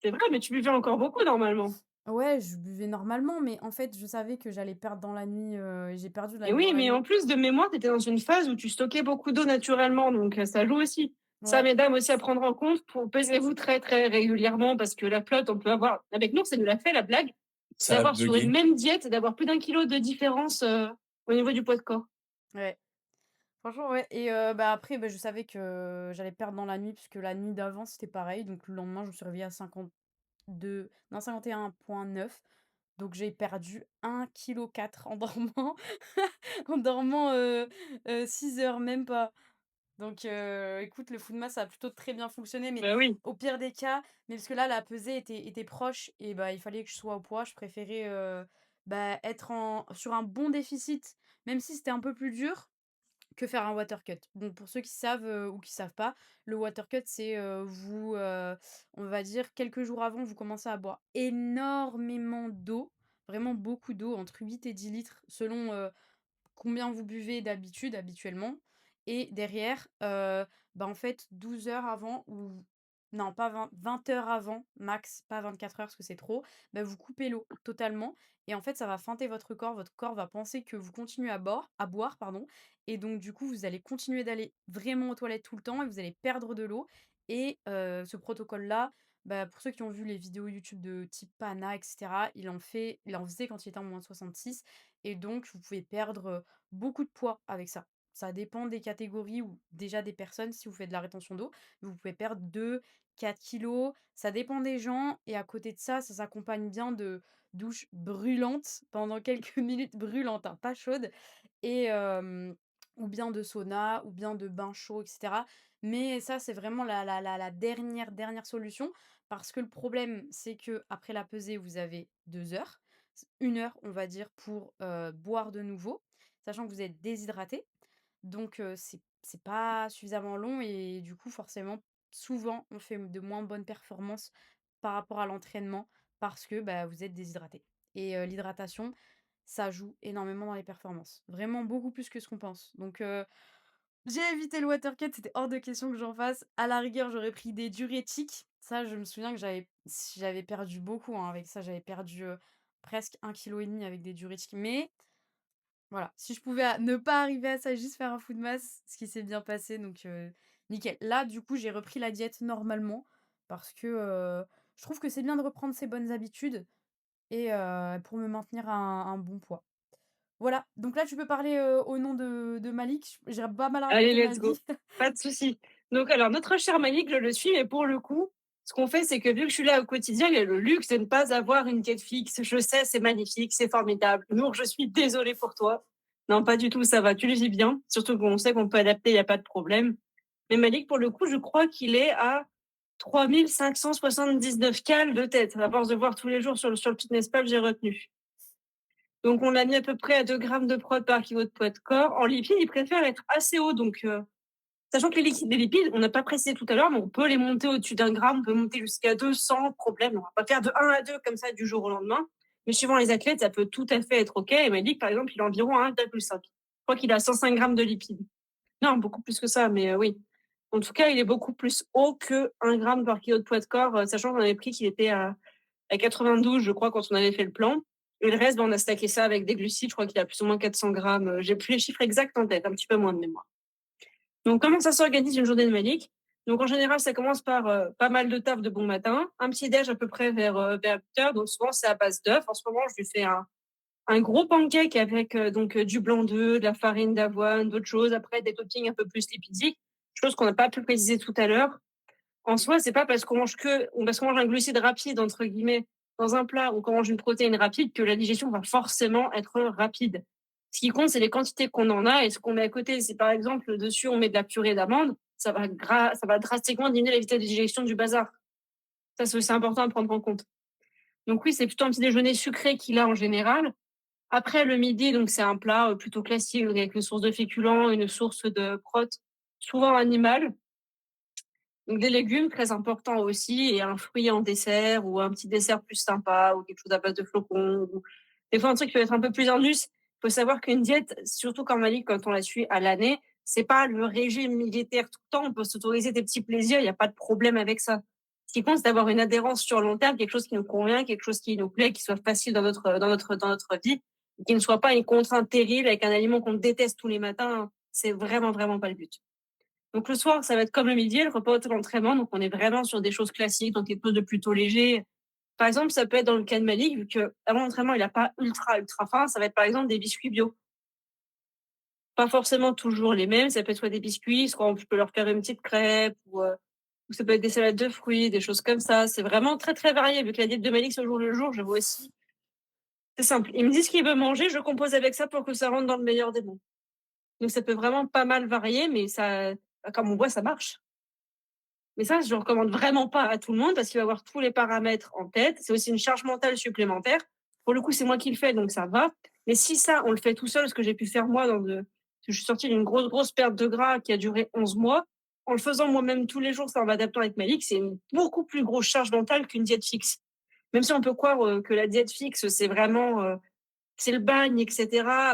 Speaker 3: C'est vrai, mais tu buvais encore beaucoup normalement.
Speaker 4: Ouais, je buvais normalement, mais en fait, je savais que j'allais perdre dans la nuit, et j'ai perdu
Speaker 3: Et
Speaker 4: dans
Speaker 3: oui,
Speaker 4: la
Speaker 3: mais
Speaker 4: nuit.
Speaker 3: en plus de mémoire, tu étais dans une phase où tu stockais beaucoup d'eau naturellement, donc ça joue aussi. Ça,
Speaker 4: Ouais,
Speaker 3: mesdames, aussi à prendre en compte pour pesez-vous très, très régulièrement parce que la flotte, on peut avoir avec nous, ça nous l'a fait la blague,
Speaker 2: Ça a
Speaker 3: d'avoir sur une
Speaker 2: bugué.
Speaker 3: même diète, d'avoir plus d'1 kilo de différence, au niveau du poids de corps.
Speaker 4: ouais. Franchement, ouais et bah, après, bah, je savais que j'allais perdre dans la nuit puisque la nuit d'avant, c'était pareil. Donc le lendemain, je me suis réveillée à 52 non 51,9. Donc j'ai perdu 1,4 kg en dormant en dormant, 6 heures, même pas. Donc écoute, le food mass, ça a plutôt très bien fonctionné, mais
Speaker 3: Bah oui.
Speaker 4: au pire des cas mais parce que là, la pesée était proche et bah, il fallait que je sois au poids. Je préférais, bah, être sur un bon déficit, même si c'était un peu plus dur que faire un water cut. Donc pour ceux qui savent, ou qui savent pas, le water cut, c'est, on va dire quelques jours avant, vous commencez à boire énormément d'eau, vraiment beaucoup d'eau, entre 8 et 10 litres selon, combien vous buvez d'habitude, habituellement et derrière, bah, en fait 12 heures avant ou non pas 20 heures avant max, pas 24 heures parce que c'est trop, bah, vous coupez l'eau totalement et en fait ça va feinter votre corps va penser que vous continuez à boire pardon et donc du coup vous allez continuer d'aller vraiment aux toilettes tout le temps et vous allez perdre de l'eau et ce protocole-là, bah, pour ceux qui ont vu les vidéos YouTube de type Pana et cetera, il en faisait quand il était en -66 et donc vous pouvez perdre, beaucoup de poids avec ça. Ça dépend des catégories ou déjà des personnes si vous faites de la rétention d'eau. Vous pouvez perdre 2, 4 kilos, ça dépend des gens et à côté de ça, ça s'accompagne bien de douches brûlantes pendant quelques minutes brûlantes, hein, pas chaudes et ou bien de sauna ou bien de bain chaud et cetera. Mais ça, c'est vraiment la dernière solution parce que le problème, c'est que après la pesée, vous avez 2 heures, 1 heure, on va dire, pour, boire de nouveau, sachant que vous êtes déshydraté. Donc c'est pas suffisamment long et du coup, forcément, souvent, on fait de moins bonnes performances par rapport à l'entraînement parce que, bah, vous êtes déshydraté et l'hydratation, ça joue énormément dans les performances. Vraiment beaucoup plus que ce qu'on pense. Donc j'ai évité le water cut, c'était hors de question que j'en fasse. À la rigueur, j'aurais pris des diurétiques. Ça, je me souviens que j'avais perdu beaucoup, hein, avec ça. J'avais perdu, presque 1,5 kg avec des diurétiques. Mais voilà, si je pouvais ne pas arriver à ça, juste faire un food mass, ce qui s'est bien passé, donc nickel. Là, du coup, j'ai repris la diète normalement parce que, je trouve que c'est bien de reprendre ses bonnes habitudes et pour me maintenir un bon poids. Voilà, donc là, tu peux parler, au nom de Malik. J'ai pas mal
Speaker 3: Allez,
Speaker 4: raconté ma
Speaker 3: let's go.
Speaker 4: vie.
Speaker 3: Pas de souci. Donc alors notre cher Malik, je le suis, mais pour le coup, ce qu'on fait, c'est que vu que je suis là au quotidien, il a le luxe de ne pas avoir une diète fixe. Je sais, c'est magnifique, c'est formidable. Nour, je suis désolée pour toi. Non, pas du tout, ça va, tu le vis bien. Surtout qu'on sait qu'on peut adapter, il y a pas de problème. Mais Malik, pour le coup, je crois qu'il est à 3 579 cales de tête, à force de voir tous les jours sur le Fitness Pal, j'ai retenu. Donc on l'a mis à peu près à 2 grammes de prod par kilo de poids de corps. En lipides, il préfère être assez haut, donc sachant que les lipides, on n'a pas précisé tout à l'heure, mais on peut les monter au-dessus d'1 gramme, on peut monter jusqu'à 2 sans problème. On va pas faire de 1 à 2 comme ça du jour au lendemain. Mais suivant les athlètes, ça peut tout à fait être OK. Et Malik, par exemple, il est environ à 1,5. Je crois qu'il a 105 grammes de lipides. Non, beaucoup plus que ça, mais oui. En tout cas, il est beaucoup plus haut que 1 gramme par kilo de poids de corps, sachant qu'on avait pris qu'il était à 92, je crois, quand on avait fait le plan. Et le reste, on a stacké ça avec des glucides. Je crois qu'il a plus ou moins 400 grammes. J'ai plus les chiffres exacts en tête, un petit peu moins de mémoire. Donc, comment ça s'organise une journée de Malik? Donc, en général, ça commence par pas mal de taf de bon matin, un petit déj à peu près vers 8 heures. Donc, souvent, c'est à base d'œufs. En ce moment, je lui fais un gros pancake avec du blanc d'œuf, de la farine d'avoine, d'autres choses. Après, des toppings un peu plus lipidiques, chose qu'on n'a pas pu préciser tout à l'heure. En soi, c'est pas parce qu'on mange ou parce qu'on mange un glucide rapide, entre guillemets, dans un plat ou qu'on mange une protéine rapide que la digestion va forcément être rapide. Ce qui compte, c'est les quantités qu'on en a et ce qu'on met à côté. Si par exemple, dessus, on met de la purée d'amande, ça va drastiquement diminuer la vitesse de digestion du bazar. Ça, c'est aussi important à prendre en compte. Donc oui, c'est plutôt un petit déjeuner sucré qu'il a en général. Après, le midi, donc c'est un plat plutôt classique avec une source de féculents, une source de protes, souvent animales. Donc des légumes, très importants aussi, et un fruit en dessert ou un petit dessert plus sympa ou quelque chose à base de flocons. Ou... Des fois, un truc qui peut être un peu plus indus. Il faut savoir qu'une diète, surtout comme Malik, quand on la suit à l'année, c'est pas le régime militaire tout le temps. On peut s'autoriser des petits plaisirs, il n'y a pas de problème avec ça. Ce qui compte, c'est d'avoir une adhérence sur le long terme, quelque chose qui nous convient, quelque chose qui nous plaît, qui soit facile dans notre vie, qui ne soit pas une contrainte terrible avec un aliment qu'on déteste tous les matins. C'est vraiment, vraiment pas le but. Donc le soir, ça va être comme le midi, le repas de l'entraînement. Donc on est vraiment sur des choses classiques, donc quelque chose de plutôt léger. Par exemple, ça peut être dans le cas de Malik, vu qu'avant l'entraînement, il n'a pas ultra, ultra faim, ça va être par exemple des biscuits bio. Pas forcément toujours les mêmes, ça peut être soit des biscuits, soit je peux leur faire une petite crêpe, ou ça peut être des salades de fruits, des choses comme ça. C'est vraiment très, très varié, vu que la diète de Malik, c'est au jour le jour, je vois aussi. C'est simple. Il me dit ce qu'il veut manger, je compose avec ça pour que ça rentre dans le meilleur des mondes. Donc ça peut vraiment pas mal varier, mais ça, comme on voit, ça marche. Mais ça, je ne recommande vraiment pas à tout le monde parce qu'il va avoir tous les paramètres en tête. C'est aussi une charge mentale supplémentaire. Pour le coup, c'est moi qui le fais, donc ça va. Mais si ça, on le fait tout seul, ce que j'ai pu faire moi, je suis sortie d'une grosse, grosse perte de gras qui a duré 11 mois. En le faisant moi-même tous les jours, ça en m'adaptant avec Malik, c'est une beaucoup plus grosse charge mentale qu'une diète fixe. Même si on peut croire que la diète fixe, c'est vraiment c'est le bagne, etc.,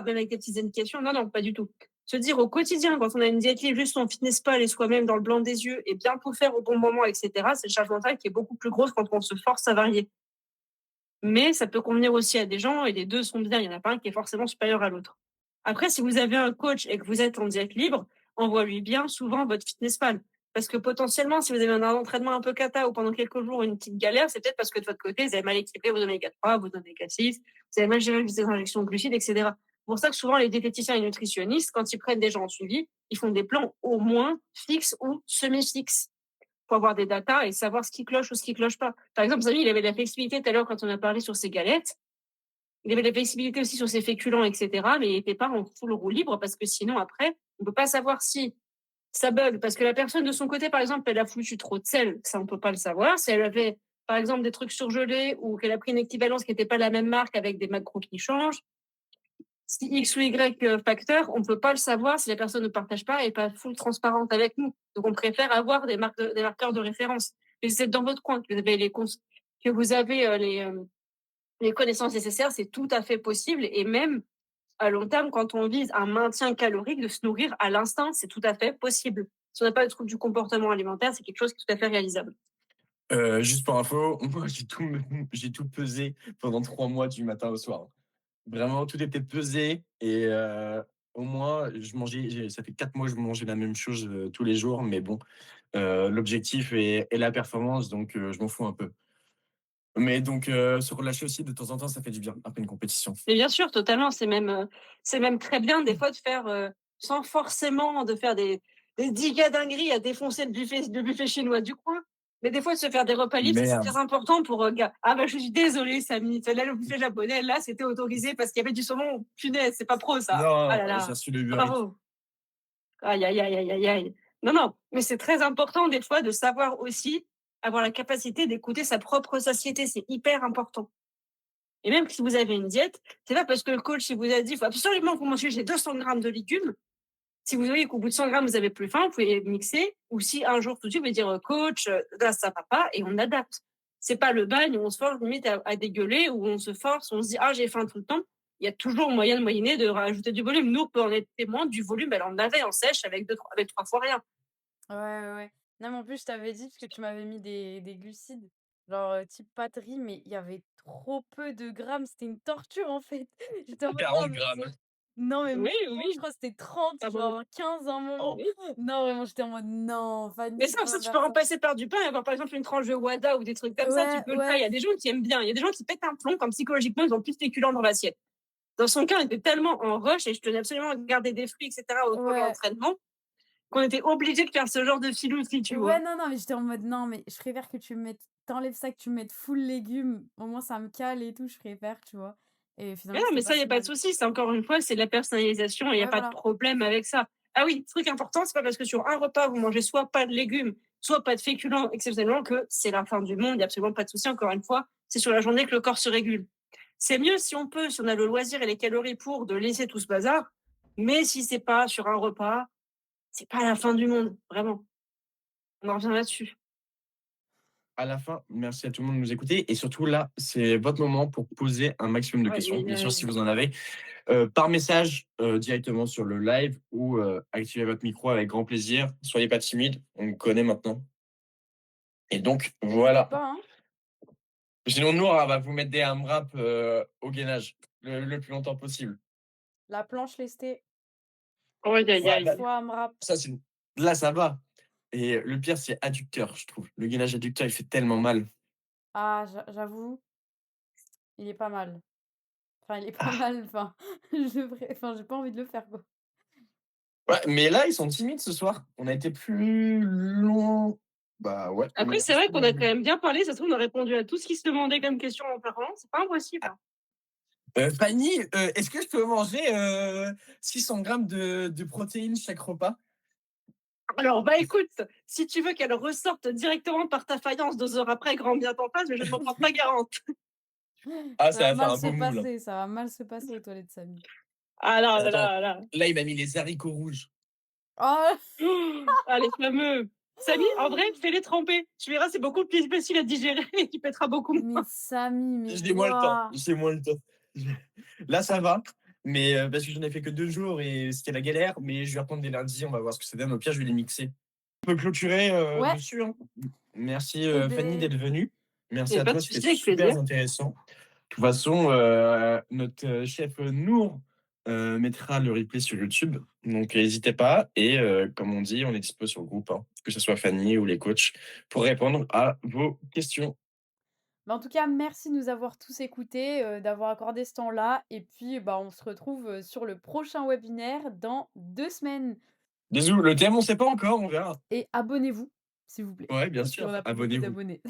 Speaker 3: même avec des petites indications. Non, non, pas du tout. Se dire au quotidien, quand on a une diète libre, juste son fitness pal et soi-même dans le blanc des yeux et bien tout faire au bon moment, etc., c'est une charge mentale qui est beaucoup plus grosse quand on se force à varier. Mais ça peut convenir aussi à des gens et les deux sont bien. Il n'y en a pas un qui est forcément supérieur à l'autre. Après, si vous avez un coach et que vous êtes en diète libre, envoie-lui bien souvent votre fitness pal. Parce que potentiellement, si vous avez un entraînement un peu cata ou pendant quelques jours une petite galère, c'est peut-être parce que de votre côté, vous avez mal équilibré vos oméga-3, vos oméga-6, vous avez mal géré les injections de glucides, etc. C'est pour ça que souvent, les diététiciens et nutritionnistes, quand ils prennent des gens en suivi, ils font des plans au moins fixes ou semi-fixes pour avoir des datas et savoir ce qui cloche ou ce qui cloche pas. Par exemple, vous savez, il avait de la flexibilité tout à l'heure quand on a parlé sur ses galettes. Il avait de la flexibilité aussi sur ses féculents, etc. Mais il n'était pas en full roue libre parce que sinon, après, on ne peut pas savoir si ça bug. Parce que la personne de son côté, par exemple, elle a foutu trop de sel, ça, on ne peut pas le savoir. Si elle avait, par exemple, des trucs surgelés ou qu'elle a pris une équivalence qui n'était pas la même marque avec des macros qui changent, si X ou Y facteur, on ne peut pas le savoir si la personne ne partage pas et n'est pas full transparente avec nous. Donc, on préfère avoir des marqueurs de référence. Et c'est dans votre coin que vous avez les connaissances nécessaires, c'est tout à fait possible. Et même à long terme, quand on vise un maintien calorique, de se nourrir à l'instinct, c'est tout à fait possible. Si on n'a pas de trouble du comportement alimentaire, c'est quelque chose qui est tout à fait réalisable.
Speaker 2: Juste pour info, moi j'ai tout pesé pendant 3 mois du matin au soir. Vraiment, tout était pesé et au moins je mangeais ça fait 4 mois que je mangeais la même chose, tous les jours, mais bon, l'objectif est la performance, donc je m'en fous un peu. Mais donc se relâcher aussi de temps en temps, ça fait du bien après une compétition.
Speaker 3: Mais bien sûr, totalement, c'est même très bien des fois de faire, sans forcément de faire des 10 dingueries à défoncer le buffet chinois du coin. Mais des fois, de se faire des repas libres, c'est
Speaker 2: Merde!
Speaker 3: très important pour, ah bah, je suis désolée Samy, là, le buffet japonais, là, c'était autorisé parce qu'il y avait du saumon. Punaise, c'est pas pro ça. Ah
Speaker 2: Non,
Speaker 3: là
Speaker 2: j'ai
Speaker 3: là,
Speaker 2: reçu le Uber Eats.
Speaker 3: bravo. Aïe, aïe, aïe, aïe, aïe, aïe. Non, non, mais c'est très important des fois de savoir aussi avoir la capacité d'écouter sa propre satiété, c'est hyper important. Et même si vous avez une diète, c'est pas parce que le coach il vous a dit il faut absolument que vous mangiez 200 grammes de légumes. Si vous voyez qu'au bout de 100 grammes, vous avez plus faim, vous pouvez mixer. Ou si un jour tout de suite, vous pouvez dire coach, là ça va pas, et on adapte. C'est pas le bagne où on se force limite à dégueuler, où on se force, on se dit ah j'ai faim tout le temps. Il y a toujours moyen de moyenner, de rajouter du volume. Nous, on peut en être témoin du volume, elle en avait en sèche avec 3 fois rien.
Speaker 4: Ouais, ouais, ouais. Non, mais en plus, je t'avais dit, parce que tu m'avais mis des glucides, genre type pâte riz, mais il y avait trop peu de grammes, c'était une torture en fait. J'étais en mode, non,
Speaker 2: 40
Speaker 4: mais
Speaker 2: grammes.
Speaker 4: non, mais même
Speaker 3: Oui,
Speaker 4: pas, je
Speaker 3: oui.
Speaker 4: crois que c'était 30,
Speaker 3: Ah bon.
Speaker 4: genre 15 à un moment.
Speaker 3: Oui.
Speaker 4: Non, vraiment, j'étais en mode, non,
Speaker 3: Mais
Speaker 4: Fanny,
Speaker 3: ça,
Speaker 4: faut pas
Speaker 3: tu peux
Speaker 4: faire ça.
Speaker 3: remplacer par du pain et avoir par exemple une tranche de wada ou des trucs comme ça, tu
Speaker 4: Ouais,
Speaker 3: peux le faire. Il
Speaker 4: ouais,
Speaker 3: y a des gens qui aiment bien. Il y a des gens qui pètent un plomb quand psychologiquement ils ont plus de féculents dans l'assiette. Dans son cas, on était tellement en rush et je tenais absolument à garder des fruits, etc. au cours de
Speaker 4: ouais.
Speaker 3: l'entraînement qu'on était obligé de faire ce genre de filouterie, tu
Speaker 4: Ouais,
Speaker 3: vois.
Speaker 4: non, non, mais j'étais en mode, non, mais je préfère que tu me mettes, t'enlèves ça, que tu me mettes full légumes, au moins ça me cale et tout, je préfère, tu vois. Et
Speaker 3: Mais
Speaker 4: finalement,
Speaker 3: non, mais
Speaker 4: c'était pas
Speaker 3: ça, il n'y a
Speaker 4: si
Speaker 3: pas de
Speaker 4: mal.
Speaker 3: souci. C'est encore une fois, c'est de la personnalisation et il n'y a
Speaker 4: Ouais,
Speaker 3: pas de
Speaker 4: voilà.
Speaker 3: problème avec ça. Ah oui, truc important, c'est pas parce que sur un repas, vous mangez soit pas de légumes, soit pas de féculents exceptionnellement que c'est la fin du monde. Il n'y a absolument pas de souci. Encore une fois, c'est sur la journée que le corps se régule. C'est mieux si on peut, si on a le loisir et les calories pour, de laisser tout ce bazar. Mais si c'est pas sur un repas, c'est pas la fin du monde, vraiment. On en revient là-dessus.
Speaker 2: À la fin, merci à tout le monde de nous écouter et surtout là, c'est votre moment pour poser un maximum de
Speaker 3: Aïe,
Speaker 2: questions,
Speaker 3: aïe,
Speaker 2: bien sûr si
Speaker 3: aïe.
Speaker 2: vous en avez, par message, directement sur le live ou activez votre micro avec grand plaisir. Soyez pas timide, on me connaît maintenant. Et donc,
Speaker 4: N'hésitez
Speaker 2: voilà.
Speaker 4: pas, hein.
Speaker 2: Sinon, Nour, elle va vous mettre des AMRAP au gainage le plus longtemps possible.
Speaker 4: La planche lestée,
Speaker 3: Aïe, aïe,
Speaker 4: 5
Speaker 2: Ouais, bah,
Speaker 3: aïe.
Speaker 4: fois AMRAP.
Speaker 2: ça, là, ça va. Et le pire, c'est adducteur, je trouve. Le gainage adducteur, il fait tellement mal.
Speaker 4: Ah, j'avoue, il est pas mal. Enfin, il est pas
Speaker 2: Ah.
Speaker 4: mal, enfin, j'ai pas envie de le faire, quoi.
Speaker 2: Ouais, mais là, ils sont timides ce soir. On a été plus long. Bah ouais, on a
Speaker 3: Après, c'est vrai qu'on a quand même bien parlé. Ça se trouve, on a répondu à tout ce qui se demandait comme question en parlant. C'est pas impossible, hein.
Speaker 2: Fanny, est-ce que je peux manger 600 grammes de protéines chaque repas?
Speaker 3: Alors, bah écoute, si tu veux qu'elle ressorte directement par ta faïence 2 heures après, grand bien t'en passe, mais je ne m'en porte pas garante.
Speaker 2: Ah,
Speaker 4: Ça
Speaker 2: ça
Speaker 4: va
Speaker 2: va faire
Speaker 4: mal
Speaker 2: un
Speaker 4: se
Speaker 2: beau moule, hein.
Speaker 4: passer, ça va mal se passer aux toilettes, Samy.
Speaker 3: Ah là là
Speaker 2: Attends,
Speaker 3: là là.
Speaker 2: là, il m'a mis les haricots rouges.
Speaker 4: Oh!
Speaker 3: Ah, les fameux. Samy, en vrai, fais-les tremper. Tu verras, c'est beaucoup plus facile à digérer et tu pèteras beaucoup
Speaker 4: Mais
Speaker 3: moins.
Speaker 4: Samy, mais
Speaker 2: J'ai moins le temps.
Speaker 4: waouh!
Speaker 2: J'ai moins le temps. Là, ça va. Mais parce que j'en ai fait que 2 jours et c'était la galère. Mais je vais reprendre dès lundi. On va voir ce que ça donne. Au pire, je vais les mixer. On peut clôturer
Speaker 4: Ouais,
Speaker 2: dessus, hein. Merci
Speaker 4: eh
Speaker 2: Fanny
Speaker 4: beh,
Speaker 2: d'être venue. Merci
Speaker 3: Et
Speaker 2: à
Speaker 3: pas de
Speaker 2: toi. C'était
Speaker 3: souci, avec
Speaker 2: super
Speaker 3: plaisir.
Speaker 2: intéressant. De toute façon, notre chef Nour mettra le replay sur YouTube. Donc, n'hésitez pas. Et comme on dit, on est dispo sur le groupe, hein, que ce soit Fanny ou les coachs, pour répondre à vos questions.
Speaker 4: bah, en tout cas, merci de nous avoir tous écoutés, d'avoir accordé ce temps-là et puis, bah, on se retrouve, sur le prochain webinaire dans 2 semaines
Speaker 2: Bisous. Le thème, on ne sait pas encore. On verra.
Speaker 4: et abonnez-vous, s'il vous plaît,
Speaker 2: Ouais, bien
Speaker 4: parce qu'on
Speaker 2: sûr.
Speaker 4: n'a pas beaucoup
Speaker 2: Abonnez-vous.
Speaker 4: d'abonnés.